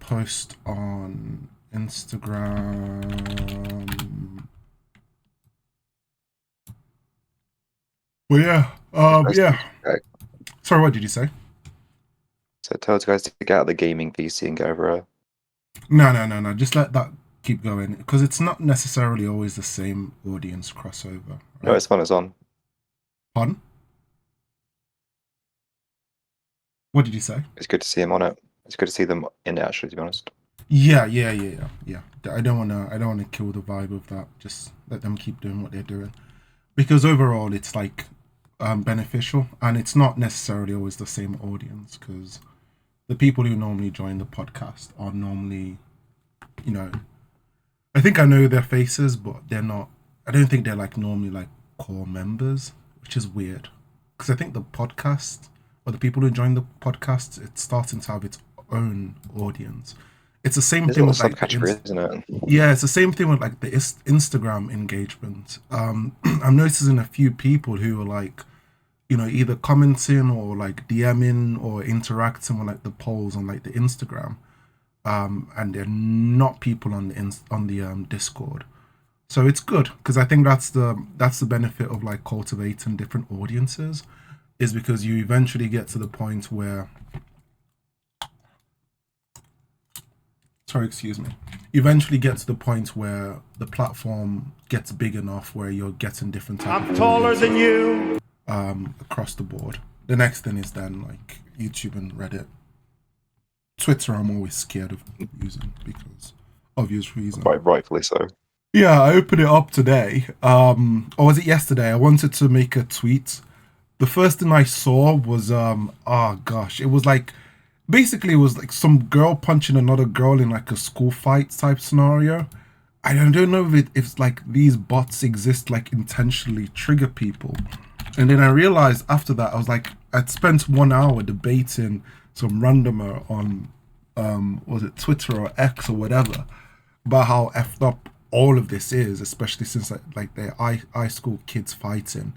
post on Instagram. Well, yeah. Yeah. Sorry, what did you say? So tell the guys to get out of the gaming PC and get over a. No. Just let that keep going because it's not necessarily always the same audience crossover, No, right? it's fun. It's on. Pardon? What did you say? It's good to see him on it. It's good to see them in it. Actually, to be honest. Yeah. I don't wanna kill the vibe of that. Just let them keep doing what they're doing because overall it's like beneficial and it's not necessarily always the same audience because the people who normally join the podcast are normally, you know, I think I know their faces, but they're not. I don't think they're like normally like core members, which is weird. Because I think the podcast or the people who join the podcast, it's starting to have its own audience. It's the same There's a thing lot of with like subcategories, isn't it? yeah, it's the same thing with like the Instagram engagement. I'm noticing a few people who are like, either commenting or like DMing or interacting with like the polls on like the Instagram, and they're not people on the Discord. So it's good because I think that's the benefit of like cultivating different audiences, is because you eventually get to the point where, sorry, excuse me, you eventually get to the point where the platform gets big enough where you're getting different type I'm taller than you. Across the board. The next thing is then like YouTube and Reddit. Twitter, I'm always scared of using because obvious reason. Quite rightfully so. Yeah, I opened it up today. Or was it yesterday? I wanted to make a tweet. The first thing I saw was oh gosh, it was like basically it was like some girl punching another girl in like a school fight type scenario. I don't know if it's like these bots exist like intentionally trigger people. And then I realized after that I was like I'd spent 1 hour debating some randomer on was it Twitter or X or whatever about how effed up all of this is, especially since like they're high school kids fighting,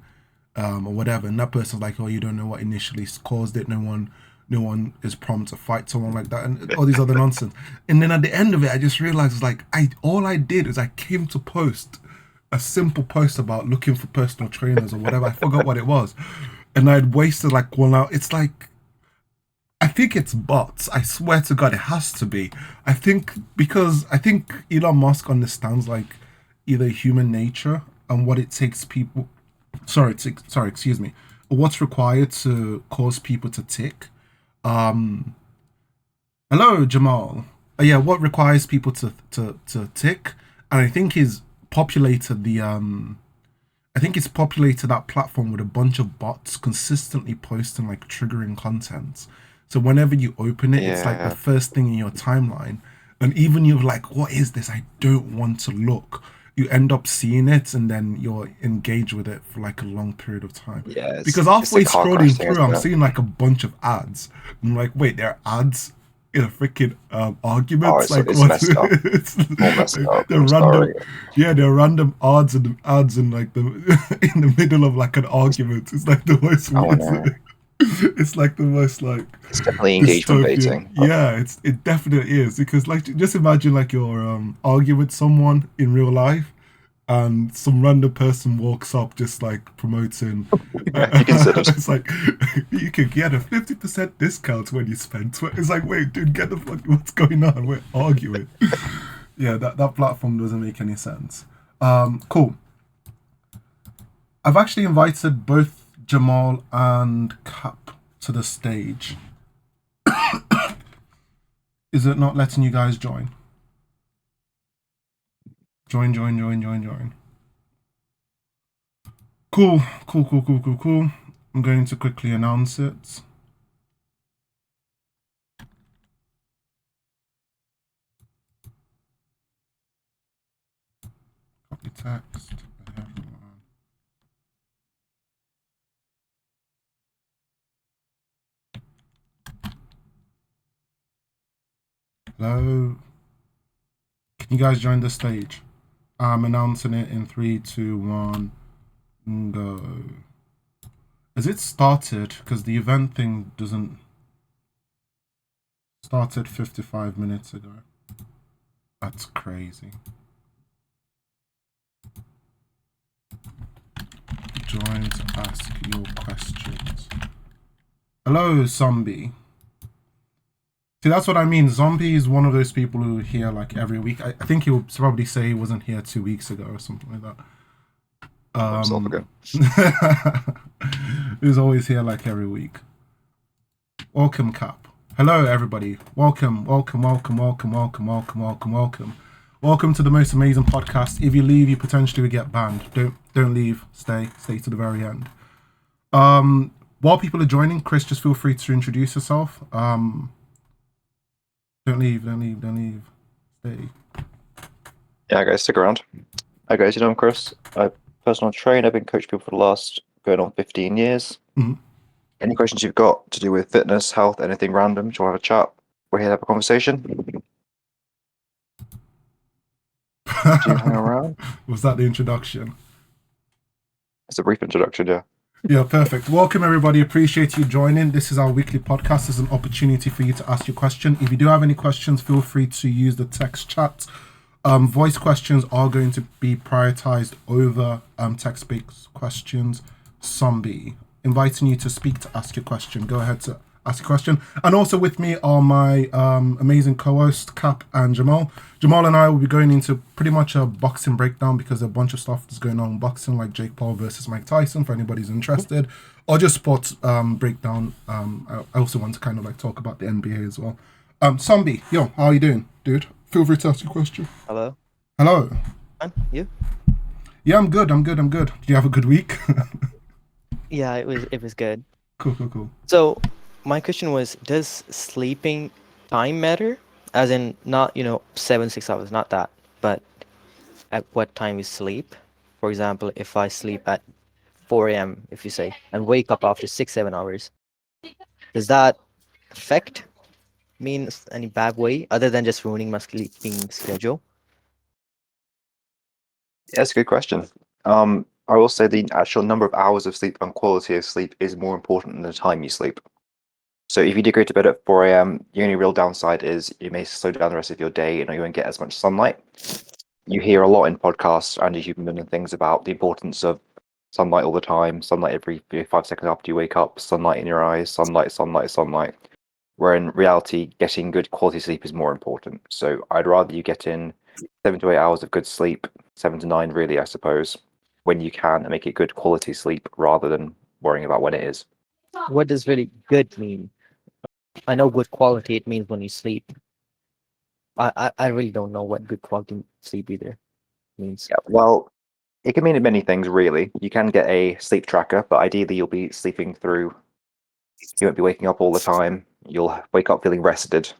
or whatever. And that person's like, oh, you don't know what initially caused it. No one is prompt to fight someone like that, and all these other nonsense. And then at the end of it, I just realized it's like all I did is I came to post a simple post about looking for personal trainers or whatever. I forgot what it was, and I'd wasted like 1 hour. It's like I think it's bots. I swear to God, it has to be. I think because I think Elon Musk understands like either human nature and what it takes people. Sorry, excuse me. What's required to cause people to tick. Um, Hello, Jamal. Yeah, what requires people to tick? And I think he's populated the I think it's populated that platform with a bunch of bots consistently posting like triggering content. So whenever you open it, it's like the Yeah. first thing in your timeline. And even you're like, what is this? I don't want to look. You end up seeing it and then you're engaged with it for like a long period of time. Yeah. Because It's the halfway car crash scrolling thing, through, isn't I'm it? seeing like a bunch of ads. I'm like, wait, there are ads in a freaking Oh, arguments? Like it's what? messed up. It's All messed up. the I'm random, sorry. yeah, there are random ads in like the in the middle of like an argument. It's like the most Oh weird. no. It's like the most like It's definitely engagement dystopian. baiting. But Yeah, it definitely is because like just imagine like you're arguing with someone in real life and some random person walks up just like promoting have you considered? it's like you can get a 50% discount when you spend it's like wait dude get the fuck what's going on, we're arguing. Yeah, that platform doesn't make any sense. Cool. I've actually invited both Jamal and Cap to the stage. Is it not letting you guys join? Join. Cool. I'm going to quickly announce it. Copy text. Hello. Can you guys join the stage? I'm announcing it in 3, 2, 1, go. Has it started? Because the event thing doesn't Started 55 minutes ago. That's crazy. Join to ask your questions. Hello, Zombie. See, that's what I mean. Zombie is one of those people who are here like every week. I think he'll probably say he wasn't here 2 weeks ago or something like that. He's always here like every week. Welcome, Cap. Hello, everybody. Welcome. Welcome to the most amazing podcast. If you leave, you potentially will get banned. Don't leave. Stay to the very end. While people are joining, Chris, just feel free to introduce yourself. Don't leave. Stay. Yeah, guys, stick around. Hi, guys. I'm Chris. I'm a personal trainer. I've been coaching people for the last going on 15 years. Mm-hmm. Any questions you've got to do with fitness, health, anything random, do you want to have a chat? We're here to have a conversation. Do you hang around? Was that the introduction? It's a brief introduction, yeah. Yeah, perfect. Welcome, everybody. Appreciate you joining. This is our weekly podcast. It's an opportunity for you to ask your question. If you do have any questions, feel free to use the text chat. Voice questions are going to be prioritized over text-based questions. Zombie, inviting you to speak to ask your question. Go ahead to ask a question. And also with me are my amazing co-host, Cap and Jamal. Jamal and I will be going into pretty much a boxing breakdown because a bunch of stuff is going on in boxing, like Jake Paul versus Mike Tyson, for anybody who's interested, or just sports breakdown. I also want to kind of like talk about the NBA as well. Zombie, yo, how are you doing, dude? Feel free to ask your question. Hello. You? Yeah, I'm good. Did you have a good week? Yeah, it was good. Cool. So my question was, does sleeping time matter? As in not, 6 hours, not that, but at what time you sleep. For example, if I sleep at 4 a.m., if you say, and wake up after 6-7 hours, does that affect me in any bad way other than just ruining my sleeping schedule? Yeah, that's a good question. I will say the actual number of hours of sleep and quality of sleep is more important than the time you sleep. So if you do go to bed at 4 a.m., the only real downside is you may slow down the rest of your day and you won't get as much sunlight. You hear a lot in podcasts and human and things about the importance of sunlight all the time, sunlight every 5 seconds after you wake up, sunlight in your eyes, sunlight. Where in reality, getting good quality sleep is more important. So I'd rather you get in 7 to 8 hours of good sleep, 7 to 9 really, I suppose, when you can, and make it good quality sleep rather than worrying about when it is. What does really good mean? I know good quality, it means when you sleep. I really don't know what good quality sleep either means. Yeah, well, it can mean many things, really. You can get a sleep tracker, but ideally you'll be sleeping through. You won't be waking up all the time. You'll wake up feeling rested.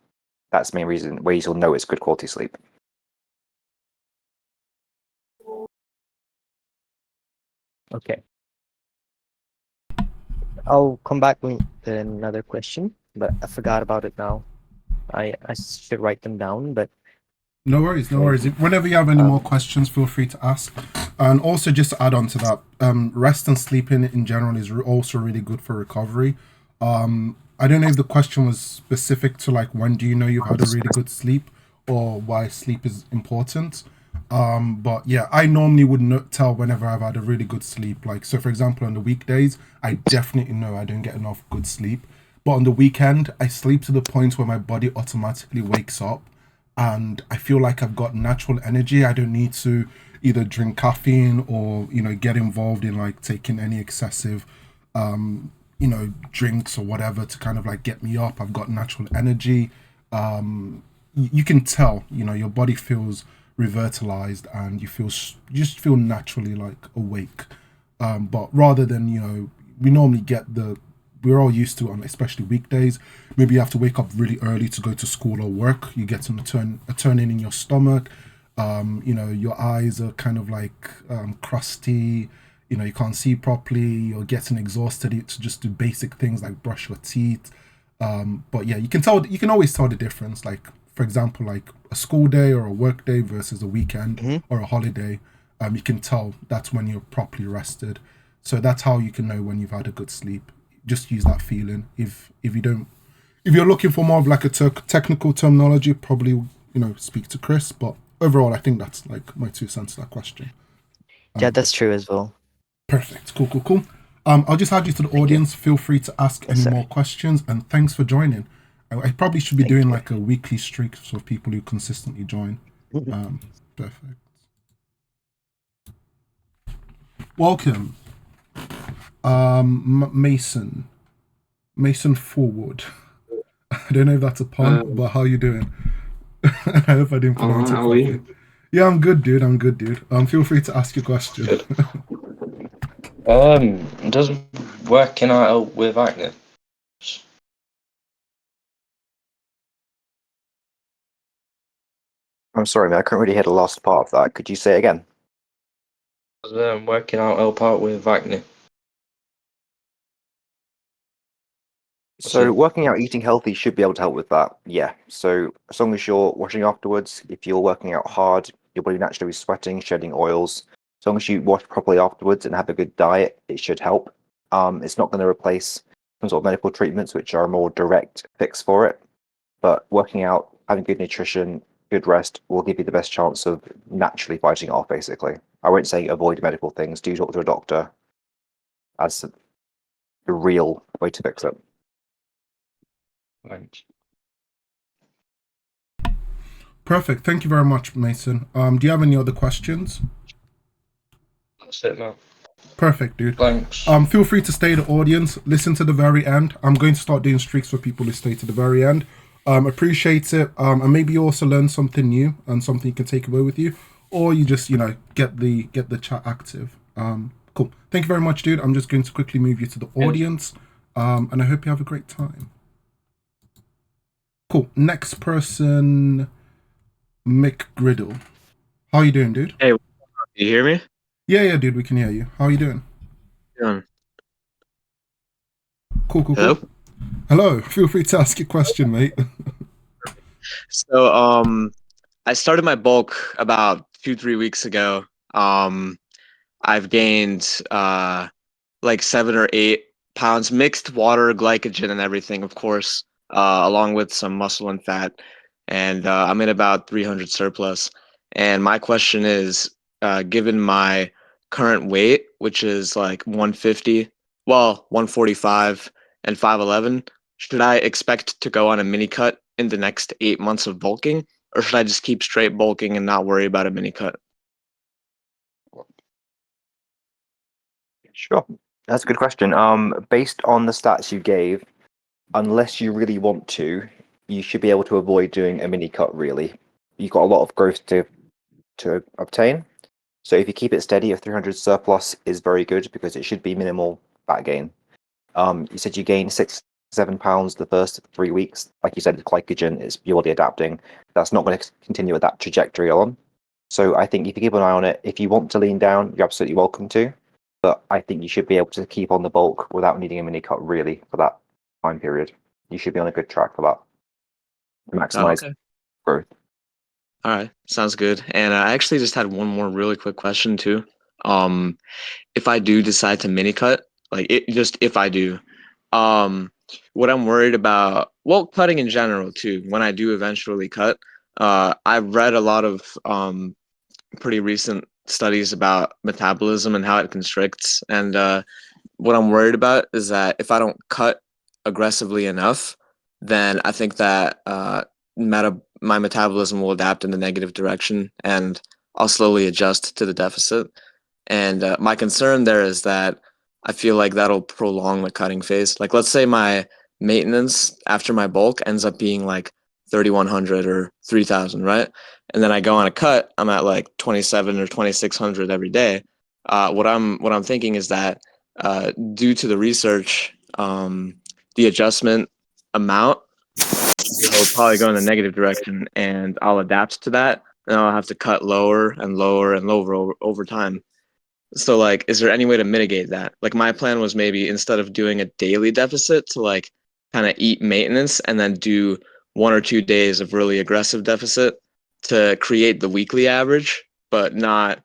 That's the main reason ways you'll know it's good quality sleep. Okay. I'll come back with another question, but I forgot about it now. I should write them down, but No worries. Whenever you have any more questions, feel free to ask. And also, just to add on to that, rest and sleeping in general is also really good for recovery. I don't know if the question was specific to like when do you know you've had a really good sleep or why sleep is important. But yeah, I normally would not tell whenever I've had a really good sleep. Like, so for example, on the weekdays, I definitely know I don't get enough good sleep. But on the weekend, I sleep to the point where my body automatically wakes up and I feel like I've got natural energy. I don't need to either drink caffeine or, get involved in like taking any excessive, drinks or whatever to kind of like get me up. I've got natural energy. You can tell, your body feels revitalized and you just feel naturally like awake. But rather than, we normally we're all used to on especially weekdays. Maybe you have to wake up really early to go to school or work. You get a turning in your stomach. Your eyes are kind of like crusty. You can't see properly. You're getting exhausted to just do basic things like brush your teeth. But yeah, you can always tell the difference. Like, for example, like a school day or a work day versus a weekend or a holiday. You can tell that's when you're properly rested. So that's how you can know when you've had a good sleep. Just use that feeling. If you don't, If you're looking for more of like a technical terminology, probably speak to Chris. But overall, I think that's like my 2 cents to that question. Yeah, that's true as well. Perfect. Cool, cool, cool. I'll just add you to the Thank you. audience. Feel free to ask Yes, any sir. more questions, and thanks for joining. I probably should be Thank doing you. like a weekly streak of people who consistently join. Perfect. Welcome, Mason Forward. I don't know if that's a pun, but how you doing? I hope I didn't pronounce it How are properly. you? Yeah, I'm good, dude. I'm good, dude. Feel free to ask your question. Good. Does working out with acne? I'm sorry, man. I couldn't really hear the last part of that. Could you say it again? Does working out help out with acne? So working out, eating healthy should be able to help with that. Yeah. So as long as you're washing afterwards, if you're working out hard, your body naturally is sweating, shedding oils. As long as you wash properly afterwards and have a good diet, it should help. It's not going to replace some sort of medical treatments, which are a more direct fix for it. But working out, having good nutrition, good rest will give you the best chance of naturally fighting it off, basically. I won't say avoid medical things. Do talk to a doctor as the real way to fix it. Thanks. Perfect. Thank you very much, Mason. Do you have any other questions? That's it, man. Perfect, dude. Thanks. Feel free to stay the audience. Listen to the very end. I'm going to start doing streaks for people who stay to the very end. Appreciate it. And maybe you also learn something new and something you can take away with you, or you just get the chat active. Cool. Thank you very much, dude. I'm just going to quickly move you to the audience. And I hope you have a great time. Cool. Next person, Mick Griddle. How you doing, dude? Hey, you hear me? Yeah, dude. We can hear you. How you doing? Doing. Cool. Hello? Hello. Feel free to ask your question, mate. So, I started my bulk about 2-3 weeks ago. I've gained like 7 or 8 pounds, mixed water, glycogen, and everything, of course, along with some muscle and fat. And I'm in about 300 surplus. And my question is, given my current weight, which is like 150, well, 145 and 5'11", should I expect to go on a mini cut in the next 8 months of bulking, or should I just keep straight bulking and not worry about a mini cut? Sure. That's a good question. Based on the stats you gave, unless you really want to, you should be able to avoid doing a mini cut, really. You've got a lot of growth to obtain. So if you keep it steady at 300 surplus is very good because it should be minimal fat gain. You said you gained 6-7 pounds the first 3 weeks. Like you said, the glycogen is your body adapting. That's not going to continue at that trajectory on. So I think if you keep an eye on it, if you want to lean down, you're absolutely welcome to. But I think you should be able to keep on the bulk without needing a mini cut really for that time period. You should be on a good track for that to maximize Okay. growth. All right, sounds good. And I actually just had one more really quick question too. If I do decide to mini cut, like just if I do, what I'm worried about, well, cutting in general too, when I do eventually cut, I've read a lot of pretty recent studies about metabolism and how it constricts. And what I'm worried about is that if I don't cut aggressively enough, then I think that my metabolism will adapt in the negative direction, and I'll slowly adjust to the deficit. And my concern there is that I feel like that'll prolong the cutting phase. Like, let's say my maintenance after my bulk ends up being like 3,100 or 3,000, right? And then I go on a cut, I'm at like 27 or 2,600 every day. What I'm thinking is that due to the research, the adjustment amount will probably go in the negative direction, and I'll adapt to that. And I'll have to cut lower and lower and lower over time. So, like, is there any way to mitigate that? Like, my plan was maybe instead of doing a daily deficit to like kind of eat maintenance and then do 1 or 2 days of really aggressive deficit to create the weekly average, but kind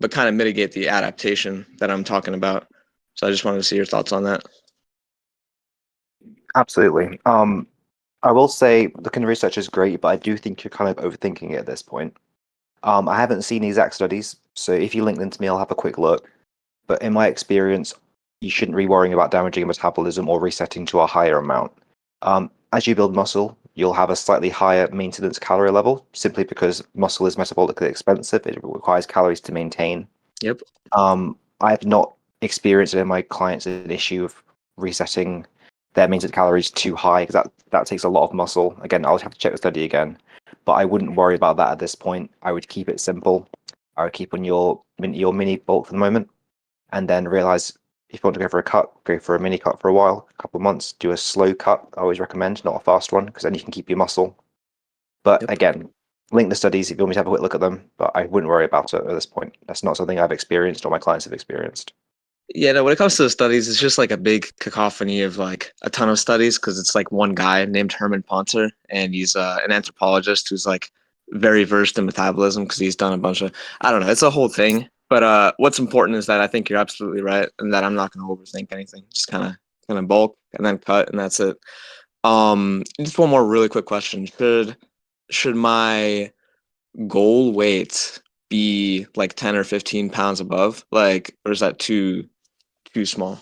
of mitigate the adaptation that I'm talking about. So I just wanted to see your thoughts on that. Absolutely. I will say looking at research is great, but I do think you're kind of overthinking it at this point. I haven't seen the exact studies, so if you link them to me, I'll have a quick look. But in my experience, you shouldn't be worrying about damaging your metabolism or resetting to a higher amount. As you build muscle, you'll have a slightly higher maintenance calorie level, simply because muscle is metabolically expensive. It requires calories to maintain. Yep. I've not experienced in my clients an issue of resetting their maintenance calories too high because that takes a lot of muscle. Again, I'll have to check the study again, but I wouldn't worry about that at this point. I would keep it simple. I would keep on your mini bulk for the moment, and then realize if you want to go for a cut, go for a mini cut for a while, a couple of months. Do a slow cut. I always recommend, not a fast one, because then you can keep your muscle. But Yep. again, link the studies if you want me to have a quick look at them. But I wouldn't worry about it at this point. That's not something I've experienced or my clients have experienced. Yeah, no, when it comes to the studies, it's just like a big cacophony of like a ton of studies because it's like one guy named Herman Ponter, and he's an anthropologist who's like very versed in metabolism because he's done a bunch of, I don't know, it's a whole thing. But what's important is that I think you're absolutely right, and that I'm not going to overthink anything. Just kind of bulk and then cut, and that's it. Just one more really quick question: should my goal weight be like 10 or 15 pounds above, like, or is that too small?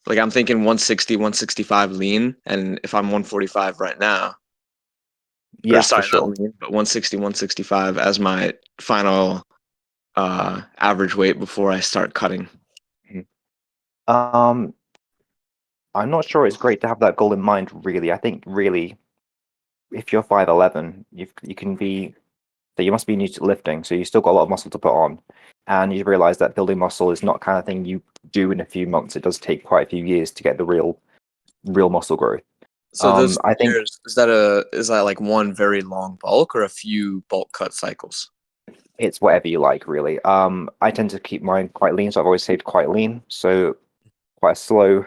Like I'm thinking 160, 165 lean, and if I'm 145 right now, or Yeah, for sorry, not sure. lean, but 160, 165 as my final average weight before I start cutting. Um, I'm not sure it's great to have that goal in mind, really. I think really, if you're 5'11", you can be that you must be new to lifting, so you still got a lot of muscle to put on, and you realize that building muscle is not kind of thing you do in a few months. It does take quite a few years to get the real muscle growth. So those I think years, is that like one very long bulk or a few bulk cut cycles? it's whatever you like, really. I tend to keep mine quite lean, so I've always stayed quite lean, so quite a slow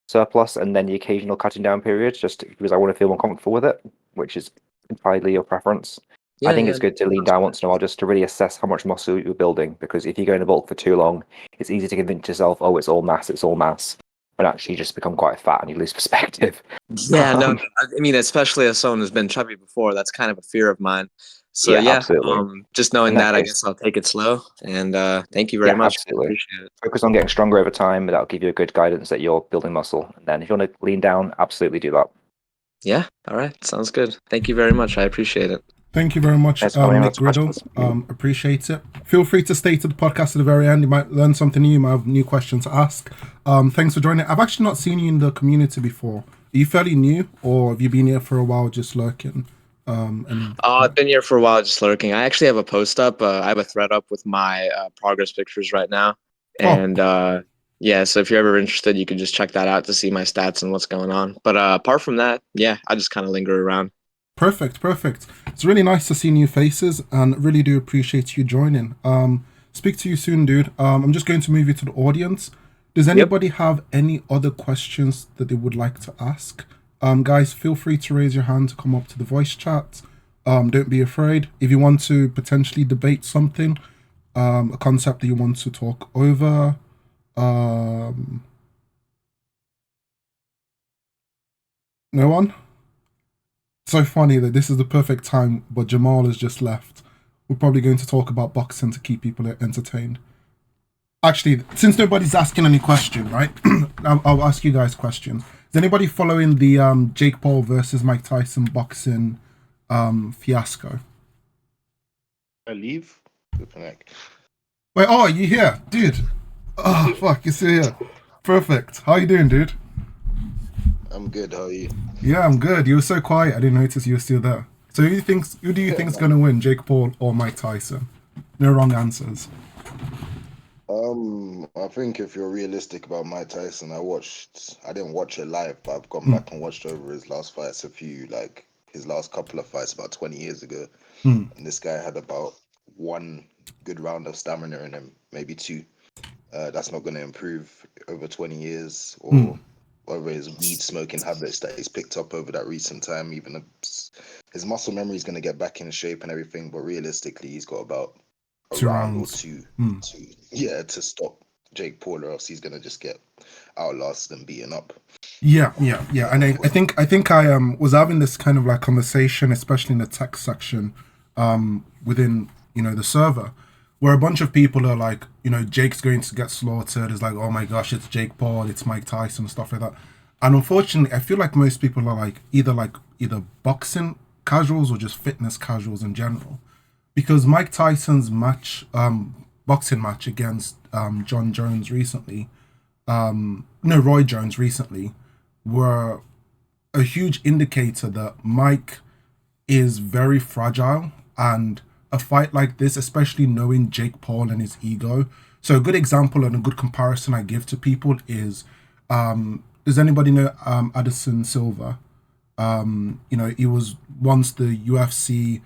surplus, and then the occasional cutting down period, just because I want to feel more comfortable with it, which is entirely your preference. I Yeah, think yeah. it's good to lean down once in a while just to really assess how much muscle you're building, because if you go in a bulk for too long, it's easy to convince yourself, oh, it's all mass, but actually you just become quite fat and you lose perspective. Yeah, no, Um, I mean, especially as someone who's been chubby before, that's kind of a fear of mine. So yeah, yeah, absolutely. just In knowing that that, I case, guess I'll take it slow. And thank you very yeah, much. I absolutely. appreciate it. Focus on getting stronger over time, and that'll give you a good guidance that you're building muscle. And then if you want to lean down, absolutely do that. Yeah, all right, sounds good. Thank you very much. I appreciate it. Thank you very much, Thanks for coming in Nick with Griddle. questions. Appreciate it. Feel free to stay to the podcast at the very end. You might learn something new. You might have new questions to ask. Thanks for joining. I've actually not seen you in the community before. Are you fairly new, or have you been here for a while just lurking? I've been here for a while, just lurking. I actually have a post up. I have a thread up with my progress pictures right now, Oh, and yeah. So if you're ever interested, you can just check that out to see my stats and what's going on. But apart from that, yeah, I just kind of linger around. perfect. It's really nice to see new faces, and really do appreciate you joining. Speak to you soon, dude. I'm just going to move you to the audience. Does anybody have any other questions that they would like to ask? Guys, feel free to raise your hand to come up to the voice chat. Don't be afraid. If you want to potentially debate something, a concept that you want to talk over, no one? So funny that this is the perfect time, but Jamal has just left. We're probably going to talk about boxing to keep people entertained. Actually, since nobody's asking any question, right? I'll ask you guys questions. Is anybody following the Jake Paul versus Mike Tyson boxing fiasco? I leave. Flipping heck. Wait, oh, you here, dude? Oh, fuck, you're still here. Perfect. How you doing, dude? I'm good. How are you? Yeah, I'm good. You were so quiet. I didn't notice you were still there. So who do you think's gonna win, Jake Paul or Mike Tyson? No wrong answers. I think if you're realistic about Mike Tyson, I didn't watch it live, but I've gone back and watched over his last fights his last couple of fights about 20 years ago. Mm. And this guy had about one good round of stamina in him, maybe two. That's not going to improve over 20 years or over his weed smoking habits that he's picked up over that recent time. Even his muscle memory is going to get back in shape and everything, but realistically, he's got about a 2 round or rounds. two Mm. to stop Jake Paul, or else he's gonna just get outlasted and beaten up. Yeah. And I was having this kind of like conversation, especially in the text section, within the server, where a bunch of people are like, Jake's going to get slaughtered. It's like, oh my gosh, it's Jake Paul, it's Mike Tyson, stuff like that. And unfortunately, I feel like most people are like either boxing casuals or just fitness casuals in general, because Mike Tyson's boxing match against John Jones recently, no, Roy Jones recently, were a huge indicator that Mike is very fragile, and a fight like this, especially knowing Jake Paul and his ego. So a good example and a good comparison I give to people is, does anybody know Addison Silva? He was once the UFC,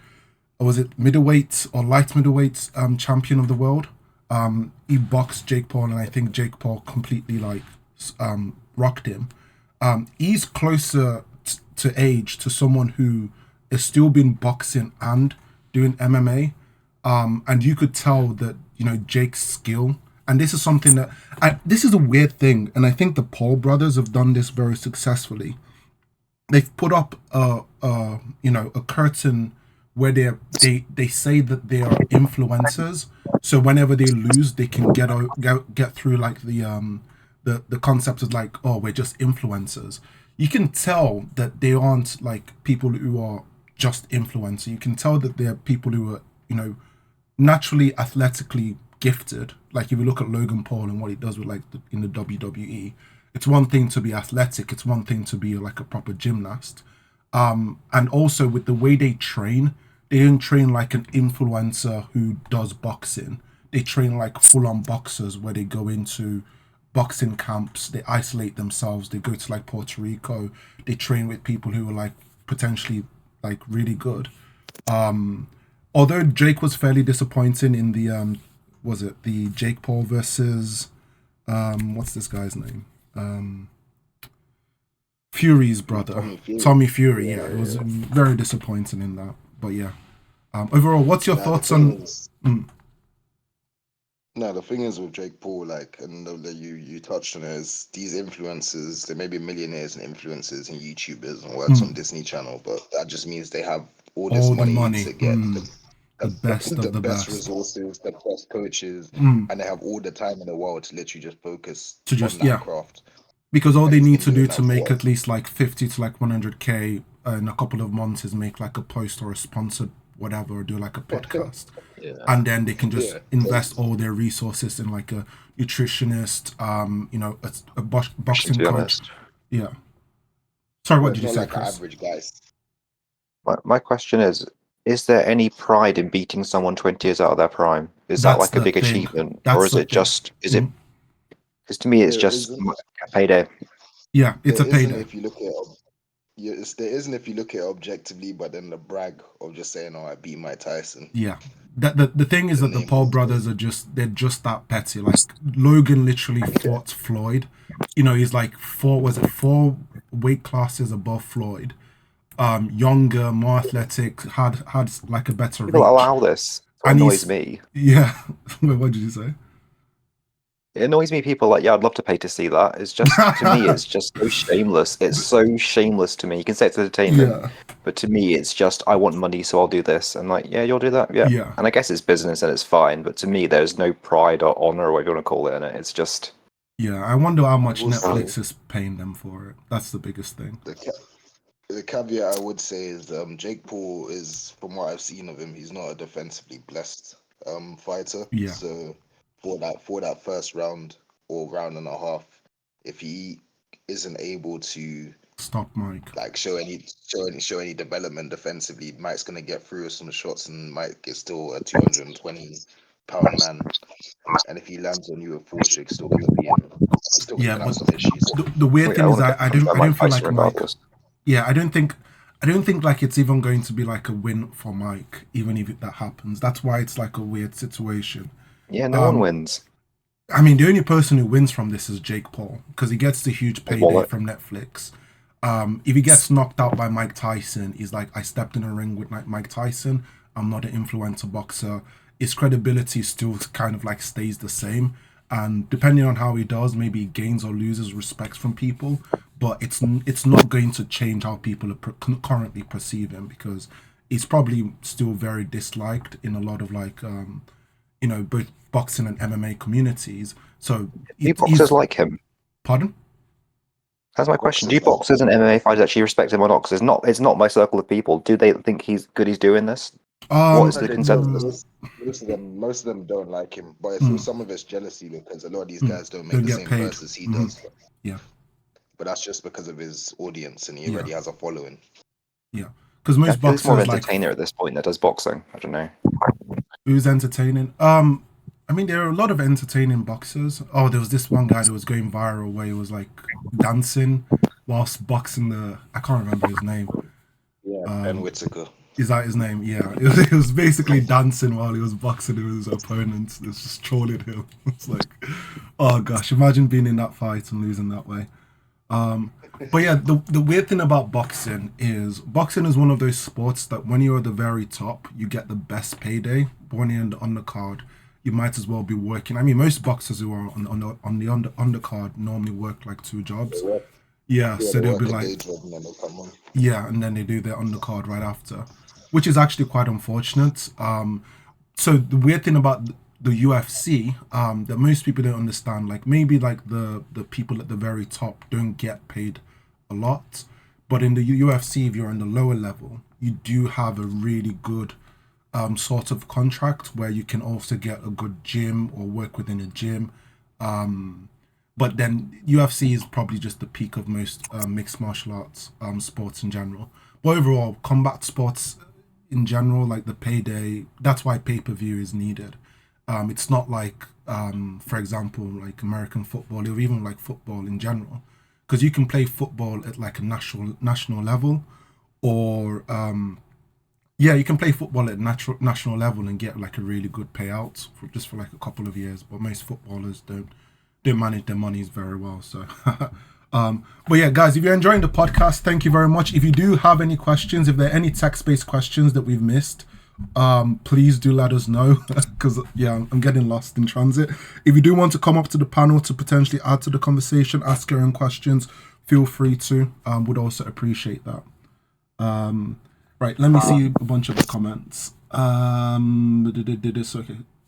or was it middleweight or light middleweight champion of the world. He boxed Jake Paul, and I think Jake Paul completely rocked him. He's closer to age to someone who is still been boxing and doing MMA, and you could tell that Jake's skill. And this is something that this is a weird thing, and I think the Paul brothers have done this very successfully. They've put up a curtain where they say that they are influencers, so whenever they lose, they can get through like the concept of like, oh, we're just influencers. You can tell that they aren't like people who are just influencers. You can tell that they're people who are naturally athletically gifted. Like if you look at Logan Paul and what he does with in the WWE, it's one thing to be athletic, it's one thing to be like a proper gymnast. And also with the way they train, they don't train like an influencer who does boxing. They train like full-on boxers, where they go into boxing camps, they isolate themselves, they go to like Puerto Rico, they train with people who are like potentially like really good. Although Jake was fairly disappointing in the was it the Jake Paul versus what's this guy's name? Fury's brother, Tommy Fury. Yeah, it was very disappointing in that. But yeah, overall, what's your thoughts on? No, the thing is with Jake Paul, like, and you touched on it, is these influencers, they may be millionaires and influencers and YouTubers and works on Disney Channel, but that just means they have all this All the money money. to get The best of the best best. resources, the best coaches, and they have all the time in the world to literally just focus To just on that craft. because all And they he's need been to do doing to that make for at least like 50 to like 100K in a couple of months is make like a post or a sponsored whatever, or do like a podcast, and then they can just invest all their resources in like a nutritionist, a boxing To be coach. honest. Yeah. Sorry, what It's did you not say, like an Chris? average guy. My question is there any pride in beating someone 20 years out of their prime? Is that That's like a the big thing. achievement? That's Or is the it thing. is it, because to me it's There just isn't. a payday. Yeah, it's a There isn't payday. if you look at it. There isn't if you look at it objectively, but then the brag of just saying, "Oh, I beat Mike Tyson." Yeah. The thing is The that the name Paul of brothers are they're just that petty. Like Logan literally fought Floyd. He's like four weight classes above Floyd. Younger, more athletic, had like a better People reach. allow this. It And annoys he's me. yeah. Wait, what did you say? It annoys me. People like, yeah, I'd love to pay to see that. It's just, to me, it's just so shameless. It's so shameless to me. You can say it's entertainment, Yeah. but to me, it's just, I want money, so I'll do this. And like, yeah, you'll do that. Yeah. Yeah. And I guess it's business and it's fine, but to me, there's no pride or honor or whatever you want to call it in it. It's just, Yeah. I wonder how much Also- Netflix is paying them for it. That's the biggest thing. the caveat I would say is Jake Paul is, from what I've seen of him, he's not a defensively blessed fighter. Yeah. So for that first round or round and a half, if he isn't able to Stop Mike. like show any development defensively, Mike's gonna get through some shots and Mike is still a 220-pound man. And if he lands on you with four chicks, still gonna Yeah, have but some issues. the weird wait, thing I is want to I get don't Mike feel Tyson like Mike. regardless. Yeah, I don't think like it's even going to be like a win for Mike, even if that happens. That's why it's like a weird situation. Yeah, no one wins. I mean, the only person who wins from this is Jake Paul, because he gets the huge payday wallet. from Netflix. If he gets knocked out by Mike Tyson, he's like, I stepped in a ring with Mike Tyson. I'm not an influencer boxer. His credibility still kind of like stays the same. and depending on how he does, maybe he gains or loses respect from people. But it's not going to change how people are currently perceive him, because he's probably still very disliked in a lot of like both boxing and MMA communities. So Do he's boxers like him? pardon. That's my question. Do Boxers like boxers and MMA fighters actually respect him or not? Because it's not my circle of people. Do they think he's good? He's doing this. What is Um, the they, consensus? most of them don't like him, but it's mm, some of it's jealousy because a lot of these mm, guys don't make don't the get same paid. purse as he Hmm. does. Yeah, But that's just because of his audience, and he yeah, already has a following. yeah. Because I most feel he's more of boxers an like entertainer at this point that does boxing. I don't know. who's entertaining. I mean, there are a lot of entertaining boxers. Oh, there was this one guy that was going viral where he was like dancing whilst boxing the. I can't remember his name. Yeah, Ben Um, Whitaker. is that his name? Yeah, it was basically dancing while he was boxing with his opponents. It's just trolling him. It's like, oh gosh, imagine being in that fight and losing that way. But yeah, the weird thing about boxing is one of those sports that when you're at the very top, you get the best payday. But when you're in the undercard, you might as well be working. I mean, most boxers who are on the undercard normally work like two They jobs. work, Yeah, yeah, so they they'll be work a like, day job and then they come on. yeah, and then they do their undercard right after, which is actually quite unfortunate. So the weird thing about the UFC, that most people don't understand, like maybe like the people at the very top don't get paid a lot, but in the UFC, if you're in the lower level, you do have a really good sort of contract where you can also get a good gym or work within a gym. But then UFC is probably just the peak of most mixed martial arts sports in general. But overall, combat sports in general, like the payday, that's why pay per view is needed. It's not like, for example, like American football or even like football in general, because you can play football at like a national level, or yeah, you can play football at national level and get like a really good payout for just for like a couple of years. But most footballers don't manage their monies very well. So, but yeah, guys, if you're enjoying the podcast, thank you very much. If you do have any questions, if there are any text-based questions that we've missed, please do let us know, because yeah, I'm getting lost in transit. If you do want to come up to the panel to potentially add to the conversation, ask your own questions, feel free to. Would also appreciate that. Right, let me see a bunch of the comments. Okay,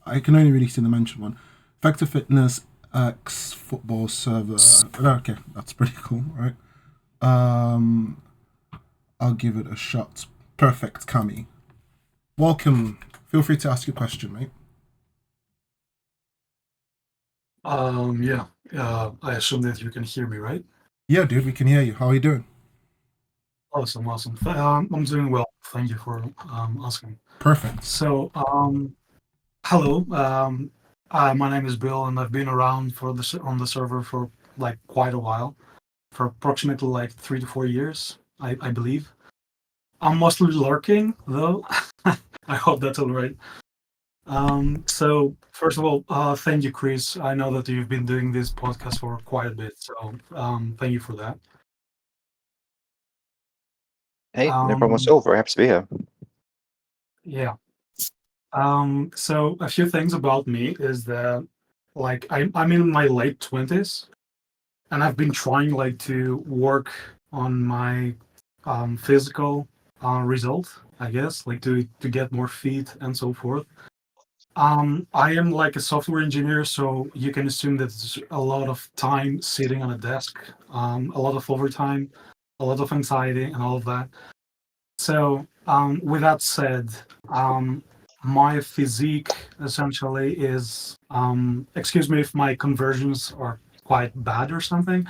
I can only really see the mentioned one. Vector Fitness X football server. Okay, that's pretty cool, right? I'll give it a shot. Perfect, Cami. Welcome. Feel free to ask your question, mate. Yeah. I assume that you can hear me, right? Yeah, dude, we can hear you. How are you doing? Awesome, awesome. I'm doing well. Thank you for asking. Perfect. So, hello. My name is Bill, and I've been around on the server for like quite a while, for approximately like 3 to 4 years, I believe. I'm mostly lurking though. I hope that's all right. So first of all, thank you, Chris. I know that you've been doing this podcast for quite a bit, so thank you for that. Hey, no problem at Um, all. Very happy to be here. yeah. So a few things about me is that like I'm in my late 20s, and I've been trying like to work on my physical result, I guess, like to get more fit and so forth. I am like a software engineer, so you can assume that there's a lot of time sitting on a desk, a lot of overtime, a lot of anxiety, and all of that. So, with that said, my physique essentially is, excuse me if my conversions are quite bad or something.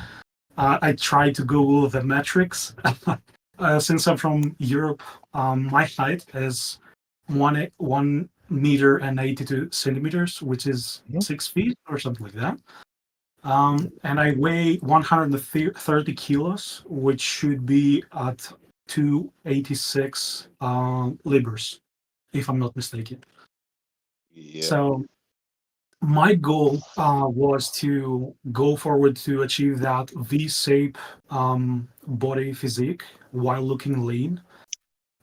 I try to Google the metrics. Since I'm from Europe, my height is 1 meter and 82 centimeters, which is Mhm. 6 feet or something like that. And I weigh 130 kilos, which should be at 286 libras, if I'm not mistaken. Yeah. So my goal was to go forward to achieve that V-shape body physique while looking lean.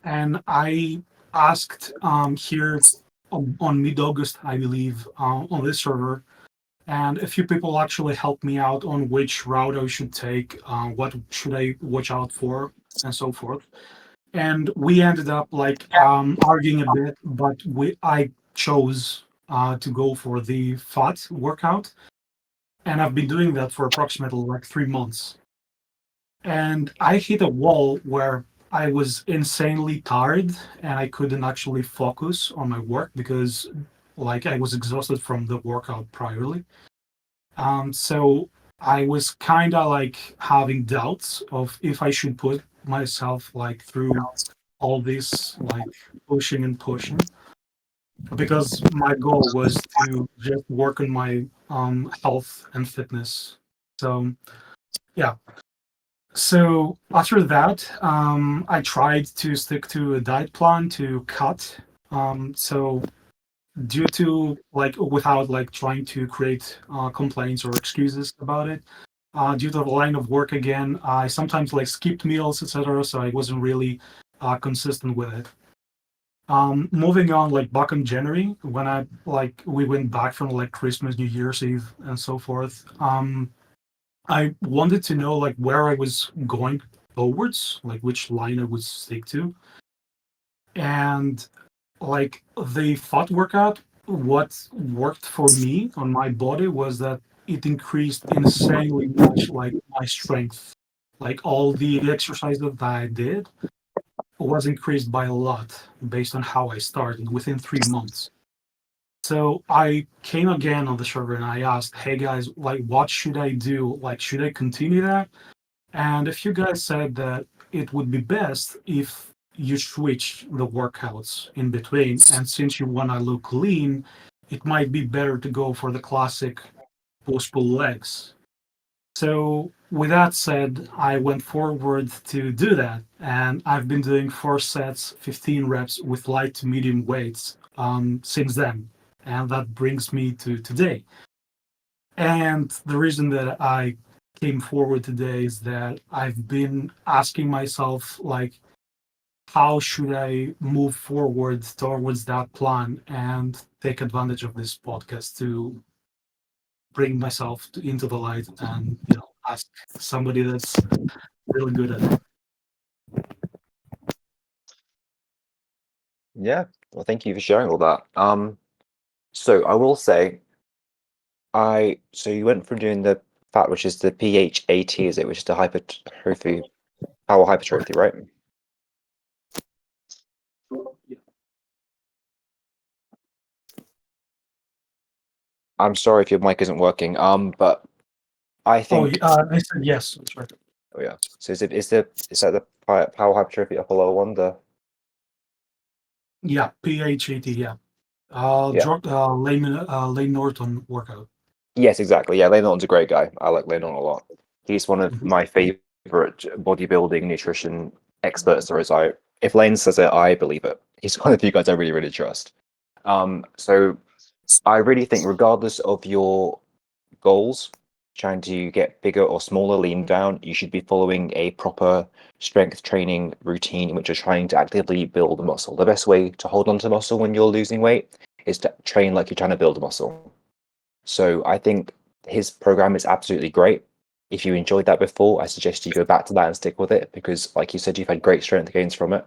And I asked here on mid-August, I believe, on this server, and a few people actually helped me out on which route I should take, what should I watch out for, and so forth. And we ended up like arguing a bit, but I chose to go for the FAT workout, and I've been doing that for approximately like 3 months. And I hit a wall where I was insanely tired and I couldn't actually focus on my work because like I was exhausted from the workout priorly. So I was kind of like having doubts of if I should put myself like through all this like pushing and pushing, because my goal was to just work on my health and fitness. So yeah. So after that, I tried to stick to a diet plan to cut. So due to like without like trying to create complaints or excuses about it, due to the line of work again, I sometimes like skipped meals, etc. So I wasn't really consistent with it. Moving on, like back in January, when I like we went back from like Christmas, New Year's Eve, and so forth. I wanted to know like where I was going towards, like which line I would stick to, and like the thought workout. What worked for me on my body was that it increased insanely much, like my strength. Like all the exercises that I did was increased by a lot based on how I started within 3 months. So I came again on the server and I asked, "Hey guys, like, what should I do? Like, should I continue that?" And a few guys said that it would be best if you switch the workouts in between. And since you want to look lean, it might be better to go for the classic push pull legs. So, with that said, I went forward to do that. And I've been doing 4 sets, 15 reps with light to medium weights since then. And that brings me to today. And the reason that I came forward today is that I've been asking myself, like, how should I move forward towards that plan and take advantage of this podcast to bring myself into the light and, ask somebody that's really good at it. Yeah. Well, thank you for sharing all that. So I will say, so you went from doing the fat, which is the PHAT, is it, which is the hypertrophy, power hypertrophy, right? I'm sorry if your mic isn't working. But I Oh, think, I said yes. That's right. oh yeah. So is that the power hypertrophy upper lower one? Yeah, PHAT. Yeah. Yeah. Lane Norton workout. Yes, exactly. Yeah, Lane Norton's a great guy. I like Lane Norton a lot. He's one of Mhm. my favorite bodybuilding nutrition experts there is. If Lane says it, I believe it. He's one of the guys I really, really trust. So I really think regardless of your goals, trying to get bigger or smaller, lean down, you should be following a proper strength training routine in which you're trying to actively build muscle. The best way to hold on to muscle when you're losing weight is to train like you're trying to build muscle. So I think his program is absolutely great. If you enjoyed that before, I suggest you go back to that and stick with it because, like you said, you've had great strength gains from it.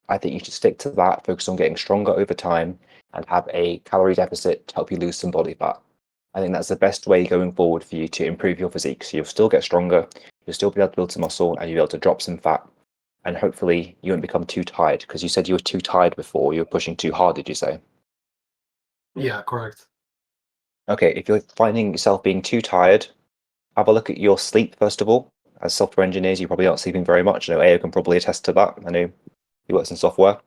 I think you should stick to that, focus on getting stronger over time, and have a calorie deficit to help you lose some body fat. I think that's the best way going forward for you to improve your physique. So you'll still get stronger, you'll still be able to build some muscle, and you'll be able to drop some fat. And hopefully, you won't become too tired because you said you were too tired before. You were pushing too hard, did you say? Yeah, correct. Okay, if you're finding yourself being too tired, have a look at your sleep first of all. As software engineers, you probably aren't sleeping very much. I know AO can probably attest to that. I know he works in software.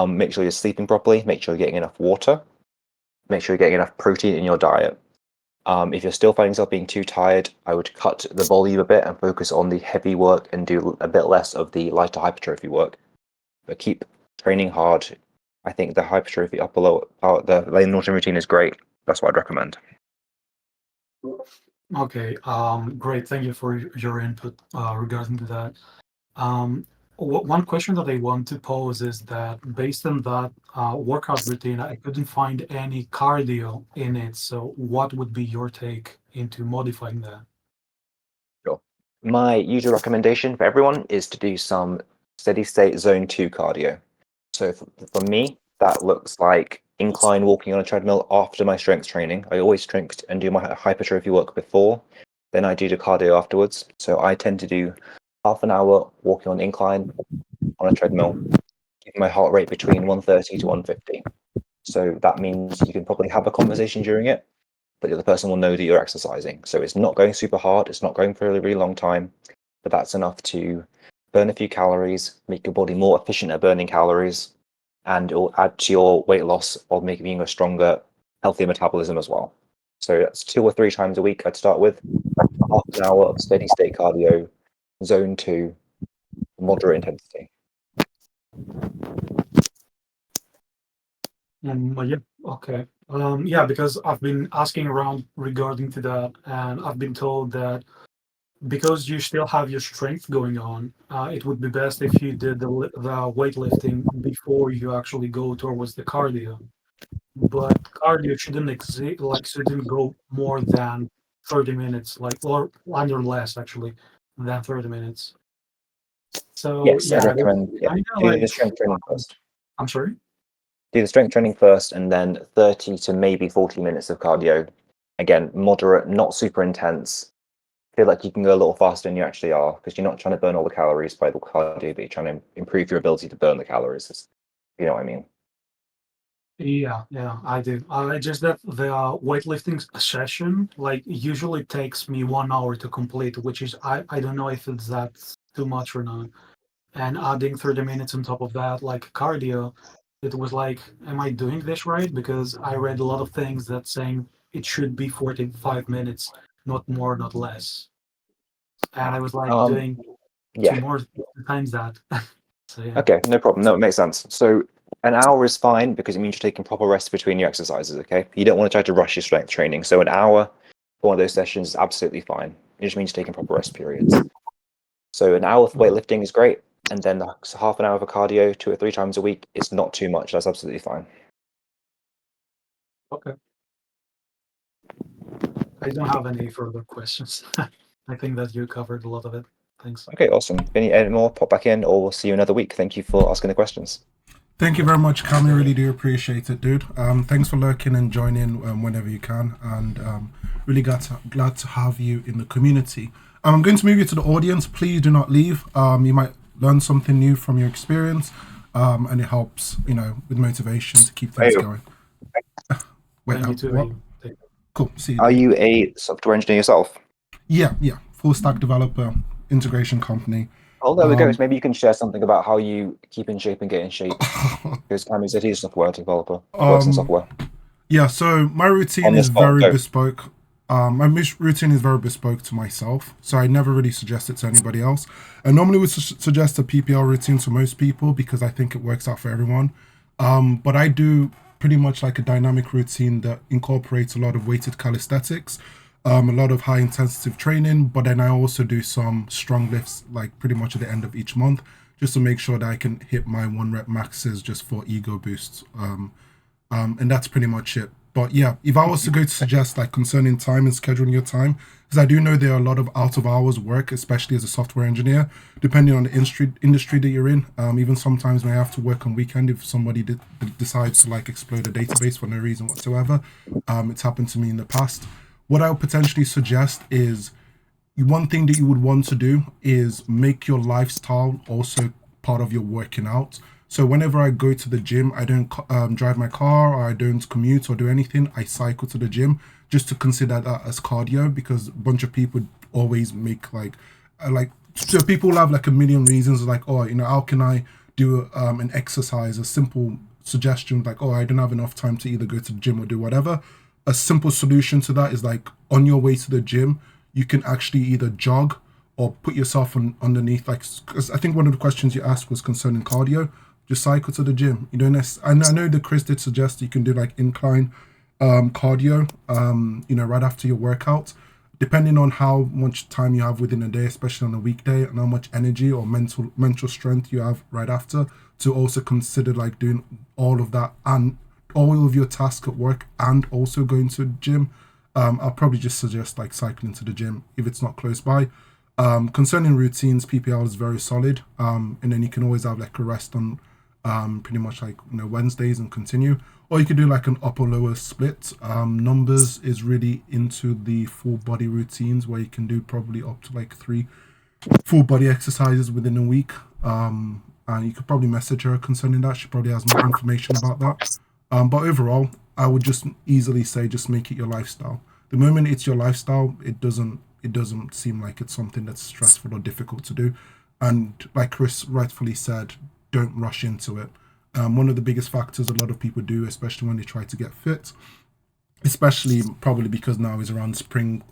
Make sure you're sleeping properly. Make sure you're getting enough water. Make sure you're getting enough protein in your diet. If you're still finding yourself being too tired, I would cut the volume a bit and focus on the heavy work and do a bit less of the lighter hypertrophy work. But keep training hard. I think the hypertrophy upper lower the Lane Norton routine is great. That's what I'd recommend. Okay. Great. Thank you for your input regarding to that. One question that I want to pose is that based on that workout routine, I couldn't find any cardio in it. So, what would be your take into modifying that? Sure. My usual recommendation for everyone is to do some steady state zone 2 cardio. So for me, that looks like incline walking on a treadmill after my strength training. I always strength and do my hypertrophy work before, then I do the cardio afterwards. So I tend to do half an hour walking on incline on a treadmill, keeping my heart rate between 130 to 150. So that means you can probably have a conversation during it, but the other person will know that you're exercising. So it's not going super hard, it's not going for a really, really long time, but that's enough to burn a few calories, make your body more efficient at burning calories, and it will add to your weight loss while making a stronger, healthier metabolism as well. So that's 2 or 3 times a week I'd start with. Half an hour of steady state cardio, zone 2, moderate intensity. Yeah, okay. Yeah, because I've been asking around regarding to that, and I've been told that because you still have your strength going on, it would be best if you did the weightlifting before you actually go towards the cardio. But cardio shouldn't exist, like shouldn't go more than 30 minutes, like or under less actually than 30 minutes. So Yes, I'd yeah, recommend kind of do the like strength training first. I'm sorry. Do the strength training first, and then 30 to maybe 40 minutes of cardio. Again, moderate, not super intense. Feel like you can go a little faster than you actually are because you're not trying to burn all the calories by the cardio, but you're trying to improve your ability to burn the calories. You know what I mean? Yeah, I do. I just that the weightlifting session like usually takes me 1 hour to complete, which is I don't know if it's that too much or not. And adding 30 minutes on top of that, like cardio, it was like, am I doing this right? Because I read a lot of things that saying it should be 45 minutes, not more, not less. And I was like doing two Yeah. more times that. So yeah. Okay, no problem. No, it makes sense. So an hour is fine because it means you're taking proper rest between your exercises, okay? You don't want to try to rush your strength training. So an hour for one of those sessions is absolutely fine. It just means taking proper rest periods. So an hour of weightlifting is great. And then half an hour of cardio 2 or 3 times a week is not too much. That's absolutely fine. Okay. I don't have any further questions. I think that you covered a lot of it. Thanks. Okay, awesome. If any more, pop back in or we'll see you another week. Thank you for asking the questions. Thank you very much, Cam. I really do appreciate it, dude. Thanks for lurking and joining whenever you can, and really glad to have you in the community. I'm going to move you to the audience. Please do not leave. You might learn something new from your experience, and it helps, with motivation to keep things going. Wait, Thank you too. what? Cool. See you. Are dude. you a software engineer yourself? Yeah. Full stack developer, integration company. Oh, there we go. So maybe you can share something about how you keep in shape and get in shape. Because Cam said he's a software developer, works in software. Yeah, so my routine is very bespoke. My routine is very bespoke to myself, so I never really suggest it to anybody else. I normally would suggest a PPL routine to most people because I think it works out for everyone. But I do pretty much like a dynamic routine that incorporates a lot of weighted calisthenics, a lot of high intensive training, but then I also do some strong lifts like pretty much at the end of each month just to make sure that I can hit my 1 rep maxes just for ego boosts. And that's pretty much it. But yeah, if I was to go to suggest like concerning time and scheduling your time, because I do know there are a lot of out of hours work, especially as a software engineer, depending on the industry that you're in. Even sometimes may have to work on weekend if somebody decides to like explode a database for no reason whatsoever. It's happened to me in the past. What I would potentially suggest is one thing that you would want to do is make your lifestyle also part of your working out. So whenever I go to the gym, I don't drive my car or I don't commute or do anything. I cycle to the gym just to consider that as cardio because a bunch of people always make so people will have like a million reasons like, oh, how can I do an exercise? A simple suggestion like, oh, I don't have enough time to either go to the gym or do whatever. A simple solution to that is like on your way to the gym, you can actually either jog or put yourself underneath, like, because I think one of the questions you asked was concerning cardio. Just cycle to the gym. You don't I know that Chris did suggest you can do like incline cardio, right after your workout. depending on how much time you have within a day, especially on a weekday, and how much energy or mental strength you have right after, to also consider like doing all of that and all of your tasks at work and also going to the gym. I'll probably just suggest like cycling to the gym if it's not close by. Concerning routines, PPL is very solid. And then you can always have like a rest on pretty much like Wednesdays and continue. Or you could do like an upper lower split. Numbers is really into the full body routines where you can do probably up to like 3 full body exercises within a week. And you could probably message her concerning that. She probably has more information about that. But overall, I would just easily say just make it your lifestyle. The moment it's your lifestyle, it doesn't seem like it's something that's stressful or difficult to do. And like Chris rightfully said, don't rush into it. One of the biggest factors a lot of people do, especially when they try to get fit, especially probably because now is around spring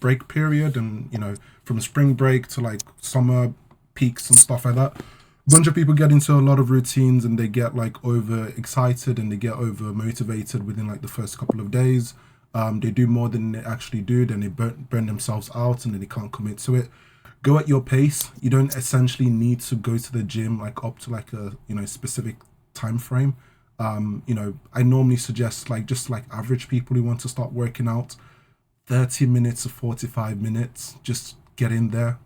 break period, and from spring break to like summer peaks and stuff like that, a bunch of people get into a lot of routines and they get like over excited and they get over motivated within like the first couple of days. They do more than they actually do, then they burn themselves out and then they can't commit to it. Go at your pace. You don't essentially need to go to the gym like up to like a specific time frame. I normally suggest like just like average people who want to start working out, 30 minutes to 45 minutes, just get in there,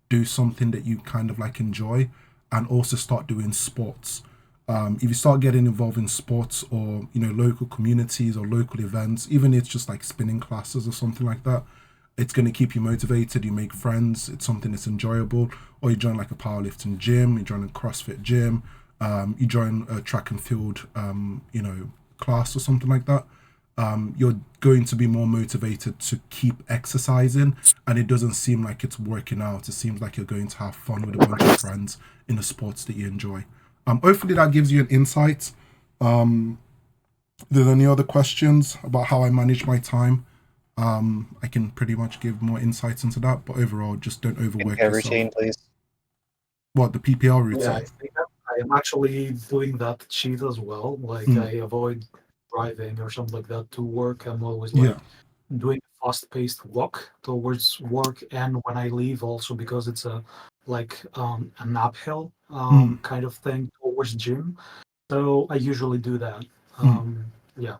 do something that you kind of like enjoy, and also start doing sports. If you start getting involved in sports or local communities or local events, even if it's just like spinning classes or something like that, it's going to keep you motivated. You make friends. It's something that's enjoyable. Or you join like a powerlifting gym, you join a CrossFit gym, you join a track and field class or something like that. You're going to be more motivated to keep exercising, and it doesn't seem like it's working out. It seems like you're going to have fun with a bunch of friends in the sports that you enjoy. Hopefully that gives you an insight. There's any other questions about how I manage my time? I can pretty much give more insights into that, but overall, just don't overwork Skincare yourself. routine, please. What, the PPL routine? Yeah, I think that I am actually doing that cheat as well. Like Mm. I avoid driving or something like that to work. I'm always Yeah. like doing a fast-paced walk towards work, and when I leave also because it's an uphill kind of thing towards gym. So I usually do that. Yeah.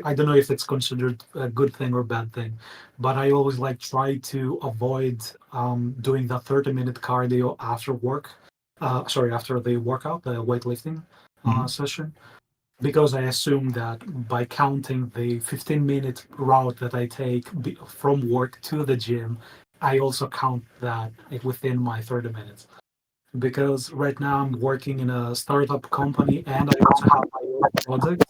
I don't know if it's considered a good thing or bad thing, but I always like try to avoid doing the 30-minute cardio after work. Sorry, after the workout, the weightlifting session, because I assume that by counting the 15-minute route that I take from work to the gym, I also count that within my 30 minutes. Because right now I'm working in a startup company and I also have my own project.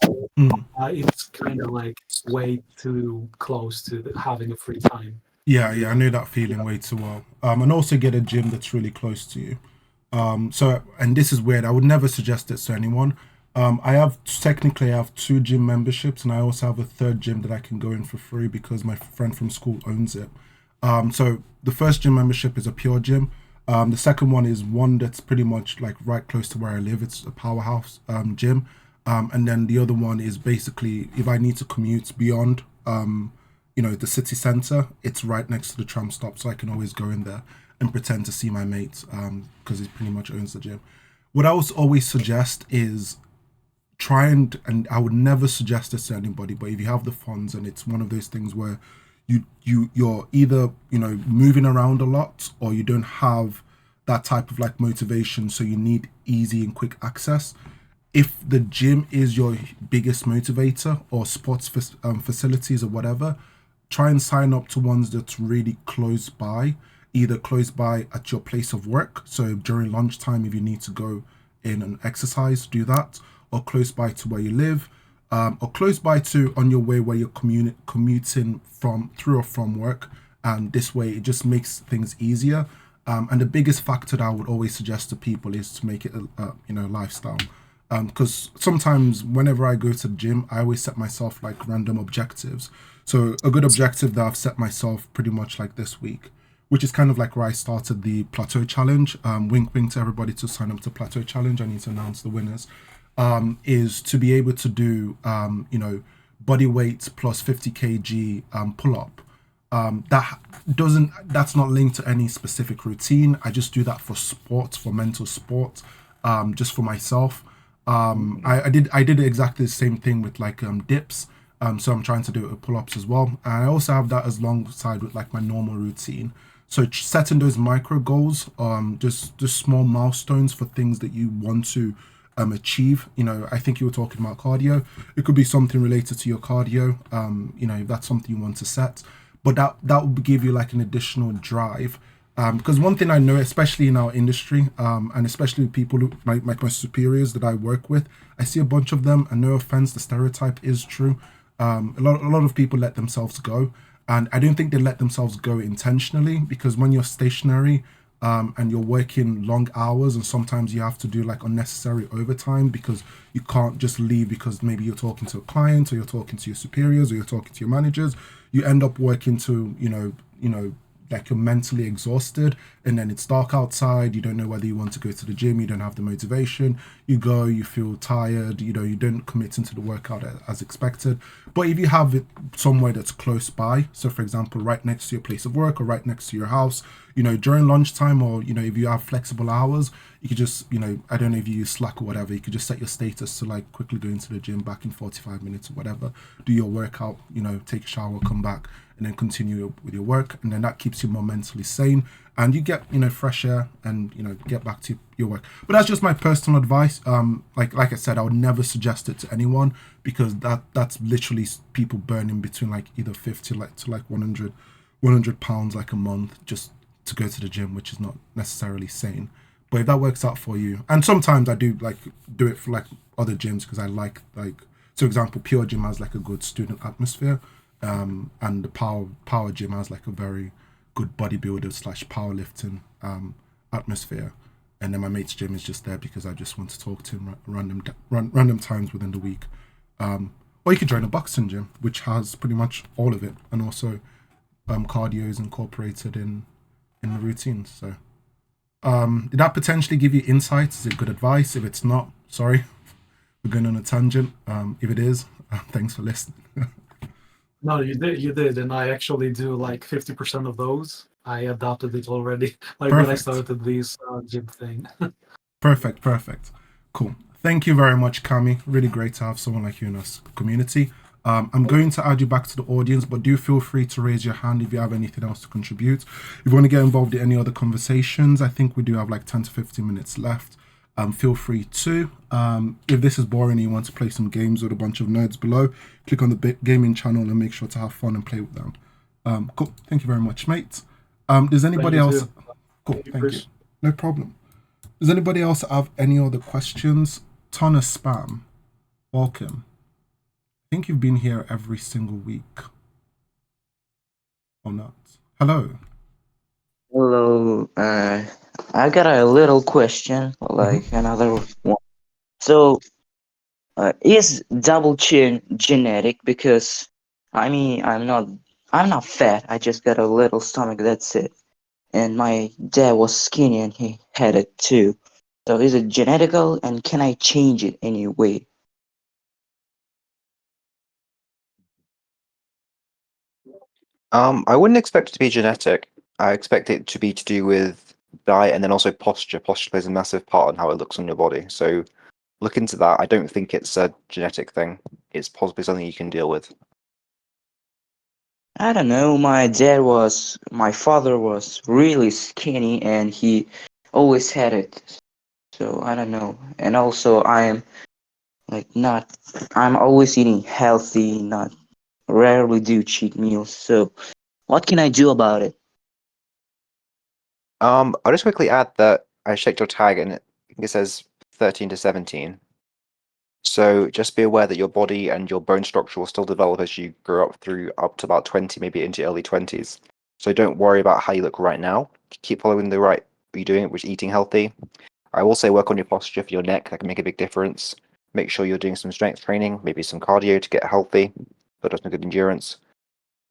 It's kind of like way too close to having a free time. Yeah, I know that feeling way too well. And also get a gym that's really close to you. And this is weird. I would never suggest this to anyone. I have 2 gym memberships, and I also have a third gym that I can go in for free because my friend from school owns it. So the first gym membership is a pure gym. The second one is one that's pretty much like right close to where I live. It's a powerhouse gym. And then the other one is basically if I need to commute beyond the city center, it's right next to the tram stop, so I can always go in there and pretend to see my mates because he pretty much owns the gym. What I would always suggest is try and I would never suggest this to anybody, but if you have the funds and it's one of those things where you're either moving around a lot or you don't have that type of like motivation, so you need easy and quick access. If the gym is your biggest motivator or sports facilities or whatever, try and sign up to ones that's really close by, either close by at your place of work. So during lunchtime, if you need to go in and exercise, do that, or close by to where you live, or close by to on your way where you're commuting through or from work. And this way, it just makes things easier. And the biggest factor that I would always suggest to people is to make it a lifestyle. Because sometimes whenever I go to the gym, I always set myself like random objectives. So a good objective that I've set myself pretty much like this week, which is kind of like where I started the Plateau Challenge. Wink, wink to everybody to sign up to Plateau Challenge. I need to announce the winners. Is to be able to do, body weight plus 50 kg pull up. That's not linked to any specific routine. I just do that for sports, for mental sports, just for myself. I did exactly the same thing with like dips. So I'm trying to do it with pull-ups as well. And I also have that as alongside with like my normal routine. So setting those micro goals, just small milestones for things that you want to achieve. I think you were talking about cardio. It could be something related to your cardio. If that's something you want to set, but that would give you like an additional drive. Because one thing I know, especially in our industry, and especially with people like my superiors that I work with, I see a bunch of them, and no offense, the stereotype is true. A lot of people let themselves go, and I don't think they let themselves go intentionally, because when you're stationary, and you're working long hours, and sometimes you have to do like unnecessary overtime because you can't just leave because maybe you're talking to a client, or you're talking to your superiors, or you're talking to your managers. You end up working to like you're mentally exhausted, and then it's dark outside, you don't know whether you want to go to the gym, you don't have the motivation, you go, you feel tired, you don't commit into the workout as expected. But if you have it somewhere that's close by, so for example right next to your place of work, or right next to your house, during lunchtime, or if you have flexible hours, you could just, I don't know if you use Slack or whatever, you could just set your status to like quickly go into the gym, back in 45 minutes or whatever, do your workout, take a shower, come back, and then continue with your work, and then that keeps you more mentally sane, and you get fresh air, and get back to your work. But that's just my personal advice. Like I said, I would never suggest it to anyone, because that's literally people burning between like either 50 to like 100 pounds like a month just to go to the gym, which is not necessarily sane. But if that works out for you, and sometimes I do it for like other gyms, because I like, so example, Pure Gym has like a good student atmosphere, and the power gym has like a very good bodybuilder slash powerlifting atmosphere. And then my mate's gym is just there because I just want to talk to him random times within the week. Or you could join a boxing gym, which has pretty much all of it, and also cardio is incorporated in the routine. So did that potentially give you insights? Is it good advice? If it's not, sorry, we're going on a tangent. If it is, thanks for listening. No, you did, and I actually do like 50% of those. I adopted it already, like when I Perfect. started this gym thing. Perfect. Cool. Thank you very much, Cami. Really great to have someone like you in our community. I'm going to add you back to the audience, but do feel free to raise your hand if you have anything else to contribute. If you want to get involved in any other conversations, I think we do have like 10 to 15 minutes left. Feel free to. If this is boring and you want to play some games with a bunch of nerds below, click on the gaming channel and make sure to have fun and play with them. Cool. Thank you very much, mate. Does anybody Thank you else? too. Cool. Thank you, Thank you. Chris. No problem. Does anybody else have any other questions? Ton of spam. Welcome. I think you've been here every single week. Or not? Hello. Hello, I got a little question, like another one. So, is double chin genetic? Because I mean, I'm not fat. I just got a little stomach. That's it. And my dad was skinny, and he had it too. So, is it genetical? And can I change it any way? I wouldn't expect it to be genetic. I expect it to be to do with diet and then also posture. Posture plays a massive part in how it looks on your body. So look into that. I don't think it's a genetic thing. It's possibly something you can deal with. I don't know. My father was really skinny, and he always had it. So I don't know. And also, I'm always eating healthy, not rarely do cheat meals. So what can I do about it? I'll just quickly add that I checked your tag and it says 13 to 17. So just be aware that your body and your bone structure will still develop as you grow up through up to about 20, maybe into early 20s. So don't worry about how you look right now. Keep following the right what you're doing, which is eating healthy. I will say work on your posture for your neck. That can make a big difference. Make sure you're doing some strength training, maybe some cardio to get healthy. That does some good endurance.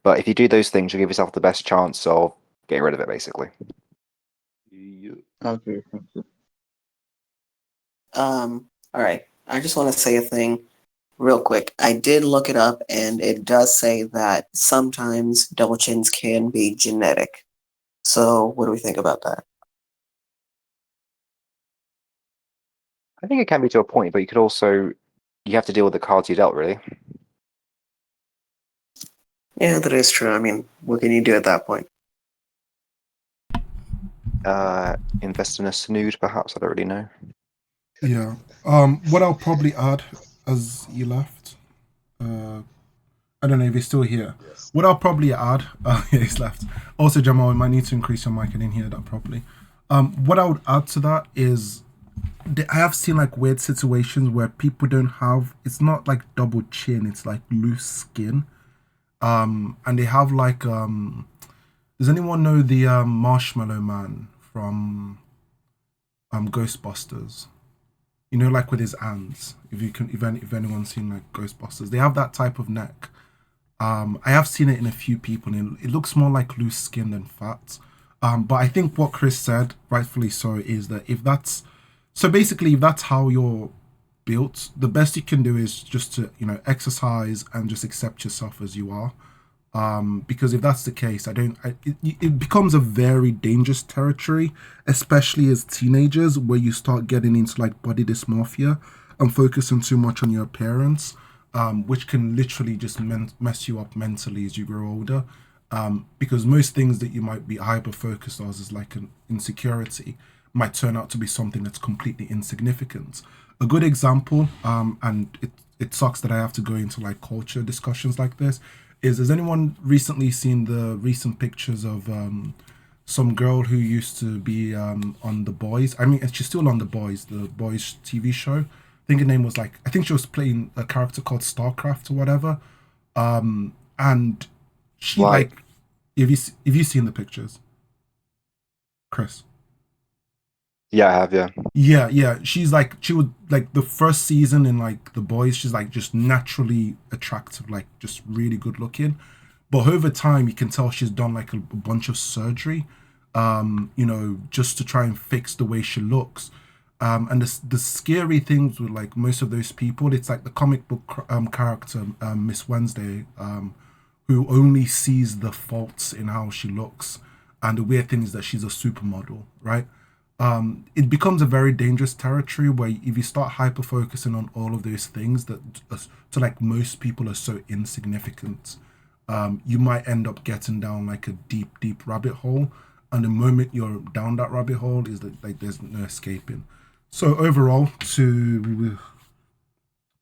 But if you do those things, you'll give yourself the best chance of getting rid of it, basically. Okay, thank you. All right. I just want to say a thing. Real quick, I did look it up, and it does say that sometimes double chins can be genetic. So, what do we think about that? I think it can be to a point, but you have to deal with the cards you dealt, really. Yeah, that is true. I mean, what can you do at that point? Invest in a snood, perhaps. I don't really know. Yeah. What I'll probably add as you left, I don't know if he's still here. Yes. What I'll probably add, yeah, he's left. Also, Jamal, we might need to increase your mic. I didn't hear that properly. What I would add to that is, I have seen like weird situations where people don't have. It's not like double chin. It's like loose skin. And they have like. Does anyone know the Marshmallow Man from Ghostbusters? You know, like with his hands. If anyone's seen like Ghostbusters, they have that type of neck. I have seen it in a few people, and it looks more like loose skin than fat. But I think what Chris said, rightfully so, is that if that's how you're built, the best you can do is just to exercise and just accept yourself as you are. Because if that's the case, it becomes a very dangerous territory, especially as teenagers, where you start getting into like body dysmorphia and focusing too much on your appearance, which can literally just mess you up mentally as you grow older. Because most things that you might be hyper focused on as like an insecurity might turn out to be something that's completely insignificant. A good example, and it sucks that I have to go into like culture discussions like this, is, has anyone recently seen the recent pictures of some girl who used to be on The Boys? I mean, she's still on The Boys TV show. I think her name was I think she was playing a character called Starcraft or whatever. And she Right. if you seen the pictures, Chris? Yeah, I have. Yeah. Yeah. She would like the first season in like The Boys. She's like just naturally attractive, like just really good looking. But over time, you can tell she's done like a bunch of surgery, just to try and fix the way she looks. And the scary things with like most of those people, it's like the comic book character Miss Wednesday, who only sees the faults in how she looks, and the weird thing is that she's a supermodel, right? It becomes a very dangerous territory where if you start hyper focusing on all of those things that to like most people are so insignificant, you might end up getting down like a deep rabbit hole, and the moment you're down that rabbit hole is that like there's no escaping. So overall, to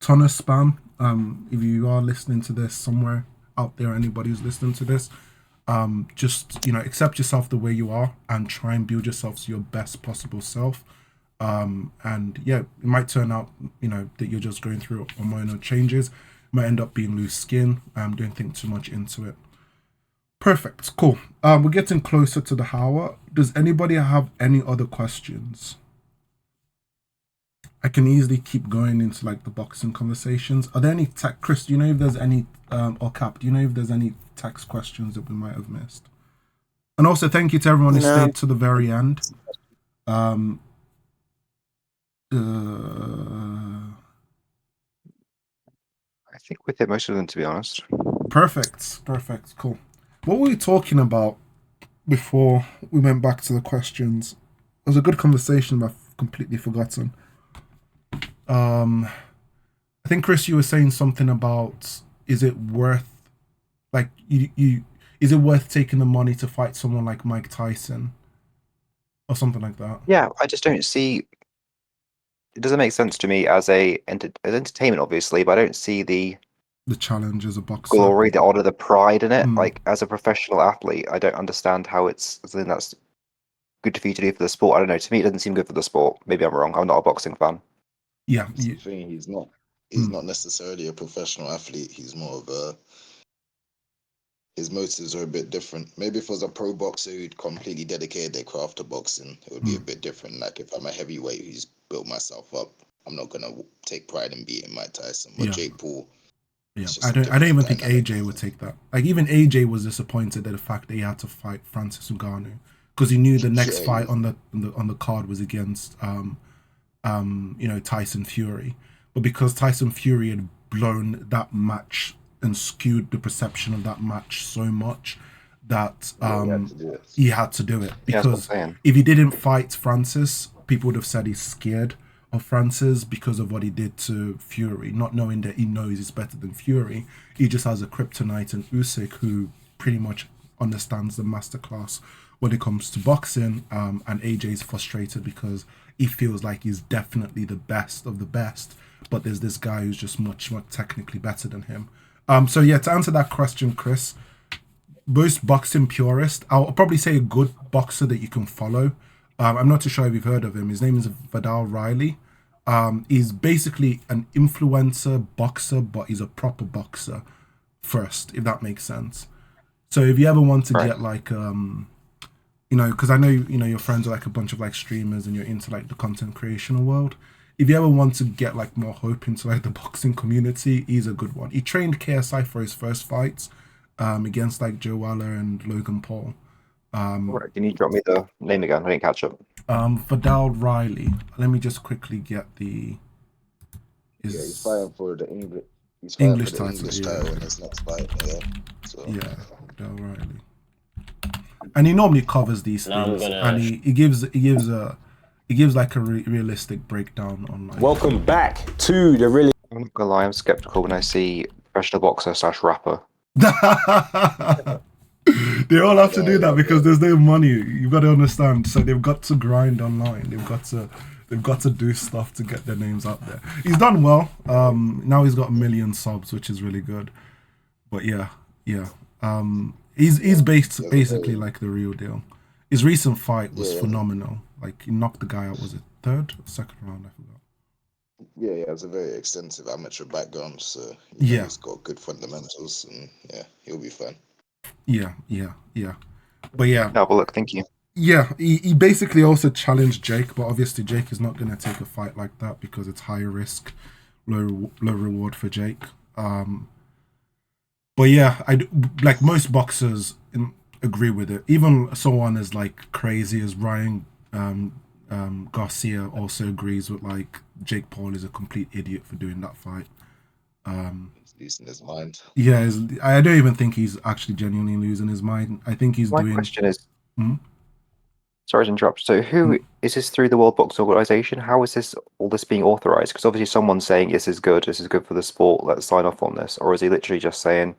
ton of spam, if you are listening to this somewhere out there, anybody who's listening to this, just accept yourself the way you are and try and build yourself to your best possible self. And yeah, it might turn out that you're just going through hormonal changes. It might end up being loose skin. Don't think too much into it. Perfect, cool. We're getting closer to the hour. Does anybody have any other questions? I can easily keep going into like the boxing conversations. Are there any Chris, do you know if there's any or Cap, do you know if there's any tax questions that we might have missed? And also thank you to everyone who stayed to the very end. I think we hit most of them, to be honest. Perfect, cool. What were we talking about before we went back to the questions? It was a good conversation, but I've completely forgotten. I think Chris, you were saying something about, is it worth is it worth taking the money to fight someone like Mike Tyson or something like that? Yeah, I just don't see. It doesn't make sense to me as entertainment, obviously, but I don't see the challenge as a boxer, glory, the honor, the pride in it. Like as a professional athlete, I don't understand how it's something that's good for you to do for the sport. I don't know. To me, it doesn't seem good for the sport. Maybe I'm wrong. I'm not a boxing fan. Yeah, that's the thing. He's not necessarily a professional athlete. He's more of a. His motives are a bit different. Maybe if it was a pro boxer who'd completely dedicated their craft to boxing, it would be a bit different. Like if I'm a heavyweight who's built myself up, I'm not gonna take pride in beating Mike Tyson. But Jake Paul. Yeah, I don't even think AJ would take that. Like even AJ was disappointed at the fact that he had to fight Francis Ngannou because he knew the next fight on the card was against Tyson Fury. But because Tyson Fury had blown that match and skewed the perception of that match so much that he had to do it. Because if he didn't fight Francis, people would have said he's scared of Francis because of what he did to Fury, not knowing that he knows he's better than Fury. He just has a kryptonite in Usyk, who pretty much understands the masterclass when it comes to boxing, and AJ's frustrated because he feels like he's definitely the best of the best, but there's this guy who's just much more technically better than him. So yeah, to answer that question, Chris, most boxing purist, I'll probably say a good boxer that you can follow. I'm not too sure if you've heard of him. His name is Vidal Riley. He's basically an influencer boxer, but he's a proper boxer first, if that makes sense. So if you ever want to get like, because I know, your friends are like a bunch of like streamers and you're into like the content creation world. If you ever want to get like more hope into like the boxing community, he's a good one. He trained KSI for his first fights against like Joe Waller and Logan Paul. Right. Can you drop me the name again? I didn't catch up. Vidal Riley. Let me just quickly get the. He's fighting for the English. He's English fighting for the title, English title in his next fight. Yeah. So. Yeah, Vidal Riley. And he normally covers these things, and he gives like a realistic breakdown on. Like, welcome back to the really. I'm not gonna lie, I'm skeptical when I see professional boxer / rapper. They all have to do that because there's no money. You've got to understand. So they've got to grind online. They've got to do stuff to get their names out there. He's done well. Now he's got 1 million subs, which is really good. But yeah. He's basically like the real deal. His recent fight was phenomenal. Like, he knocked the guy out. Was it third or second round? I forgot. Yeah, he has a very extensive amateur background, so he's got good fundamentals, and yeah, he'll be fine. Yeah. But yeah. No, but look, thank you. Yeah, he basically also challenged Jake, but obviously Jake is not going to take a fight like that because it's high risk, low reward for Jake. But yeah, like most boxers agree with it. Even someone as like crazy as Ryan Garcia also agrees with like Jake Paul is a complete idiot for doing that fight. He's losing his mind. Yeah, I don't even think he's actually genuinely losing his mind. I think he's doing. My question is, sorry to interrupt. So, who is this through the World Boxing Organization? How is all this being authorized? Because obviously, someone's saying this is good for the sport. Let's sign off on this, or is he literally just saying,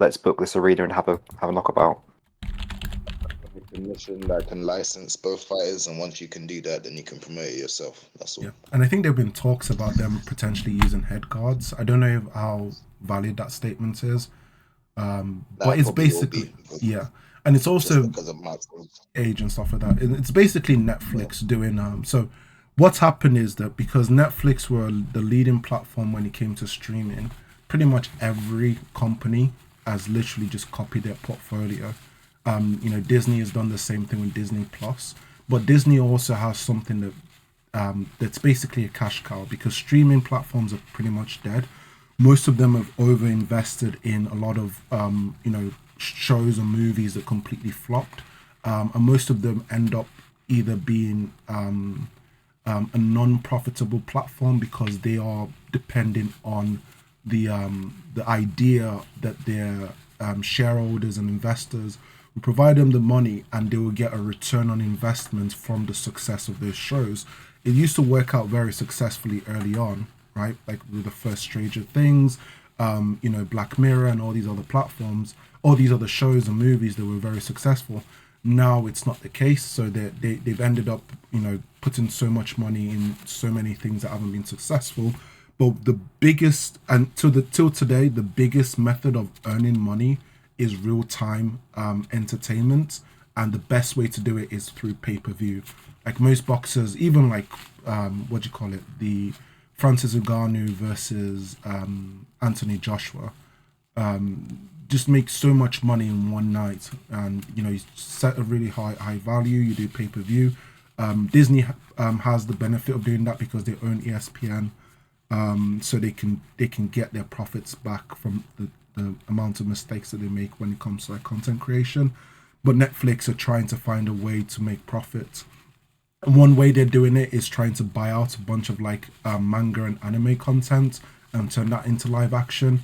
let's book this arena and have a knockabout? A commission that can license both fighters, and once you can do that, then you can promote it yourself. That's all. Yeah, and I think there've been talks about them potentially using head guards. I don't know how valid that statement is, but it's basically and it's also because of age and stuff like that. It's basically Netflix doing. So what's happened is that because Netflix were the leading platform when it came to streaming, pretty much every company has literally just copied their portfolio. Disney has done the same thing with Disney Plus, but Disney also has something that that's basically a cash cow because streaming platforms are pretty much dead. Most of them have over-invested in a lot of shows or movies that completely flopped, and most of them end up either being a non-profitable platform because they are dependent on the idea that their shareholders and investors will provide them the money and they will get a return on investment from the success of those shows. It used to work out very successfully early on, right? Like with the first Stranger Things, Black Mirror and all these other platforms, all these other shows and movies that were very successful. Now it's not the case, so they've ended up, putting so much money in so many things that haven't been successful. But the biggest, and till today, the biggest method of earning money is real-time entertainment, and the best way to do it is through pay-per-view. Like most boxers, even like the Francis Ngannou versus Anthony Joshua, just make so much money in one night, and you set a really high value. You do pay-per-view. Disney has the benefit of doing that because they own ESPN, so they can get their profits back from the amount of mistakes that they make when it comes to like content creation. But Netflix are trying to find a way to make profits. And one way they're doing it is trying to buy out a bunch of like manga and anime content and turn that into live action.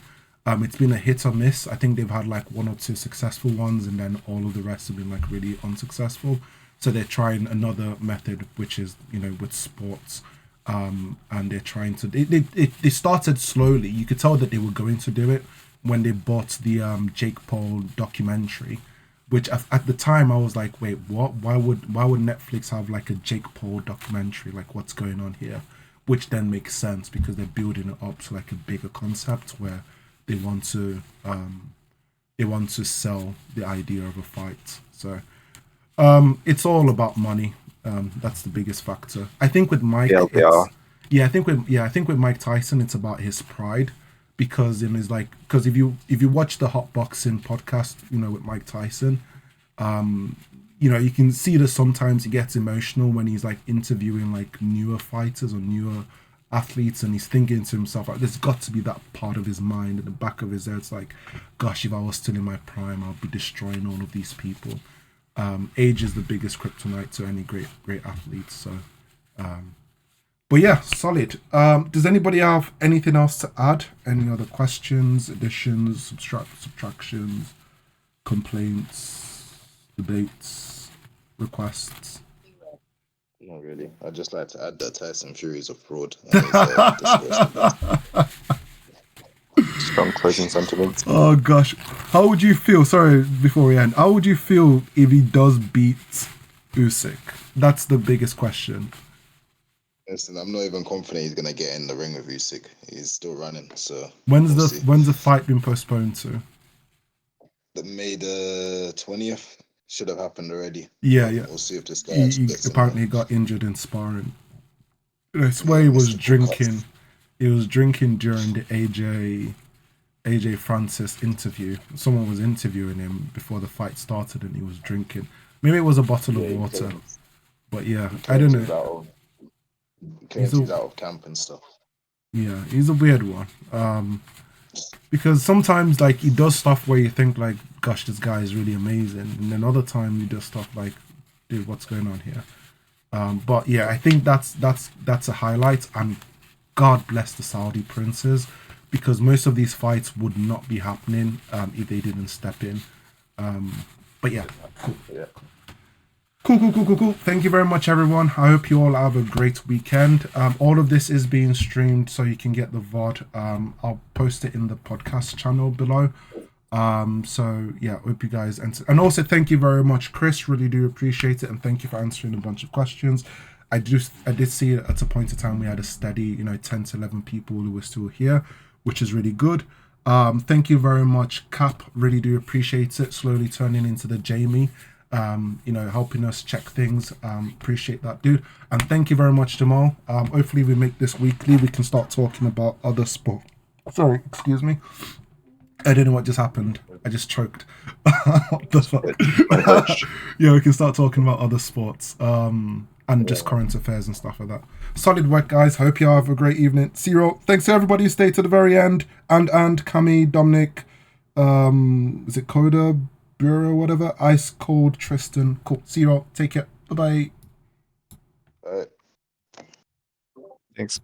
It's been a hit or miss. I think they've had like 1 or 2 successful ones, and then all of the rest have been like really unsuccessful. So they're trying another method, which is, you know, with sports. And they're trying to. They started slowly. You could tell that they were going to do it when they bought the Jake Paul documentary, which at the time I was like, wait, what? Why would Netflix have like a Jake Paul documentary? Like, what's going on here? Which then makes sense because they're building it up to like a bigger concept where they want to sell the idea of a fight. So it's all about money. That's the biggest factor. I think with Mike, I think with Mike Tyson, it's about his pride, because because if you watch the Hot Boxing podcast, you know, with Mike Tyson, you know, you can see that sometimes he gets emotional when he's like interviewing like newer fighters or newer athletes, and he's thinking to himself like, there's got to be that part of his mind at the back of his head. It's like, gosh, if I was still in my prime, I'll be destroying all of these people. Age is the biggest kryptonite to any great athletes. So, but yeah, solid. Does anybody have anything else to add? Any other questions, additions, subtractions, complaints, debates, requests? Not really. I'd just like to add that Tyson Fury is a fraud. And Strong closing sentiments. Oh gosh, how would you feel? Sorry, before we end, how would you feel if he does beat Usyk? That's the biggest question. Listen, I'm not even confident he's gonna get in the ring with Usyk. He's still running. So when's the fight been postponed to? The May the 20th should have happened already. Yeah. We'll see if this guy He apparently got injured in sparring. I swear he was drinking. He was drinking during the AJ Francis interview. Someone was interviewing him before the fight started, and he was drinking. Maybe it was a bottle of water. But yeah, I don't know. He's out of camp and stuff. Yeah, he's a weird one. Because sometimes like he does stuff where you think like, gosh, this guy is really amazing, and then other time he does stuff like, dude, what's going on here? But yeah, I think that's a highlight, and God bless the Saudi princes, because most of these fights would not be happening if they didn't step in. But yeah, cool. Yeah. Cool. Thank you very much, everyone. I hope you all have a great weekend. All of this is being streamed, so you can get the VOD. I'll post it in the podcast channel below. So yeah, hope you guys and also thank you very much, Chris. Really do appreciate it, and thank you for answering a bunch of questions. I did see it at a point in time we had a steady, 10 to 11 people who were still here, which is really good. Thank you very much, Cap. Really do appreciate it. Slowly turning into the Jamie. Helping us check things. Appreciate that, dude. And thank you very much, Jamal. Hopefully we make this weekly. We can start talking about other sport. Sorry, excuse me. I don't know what just happened. I just choked. What the fuck? Yeah, we can start talking about other sports. And just current affairs and stuff like that. Solid work, guys. Hope you have a great evening. Zero. Thanks to everybody who stayed to the very end. And Cami, Dominic, is it Coda, Bureau, whatever? Ice Cold, Tristan. Cool. Zero. Take care. Bye-bye. All right. Thanks.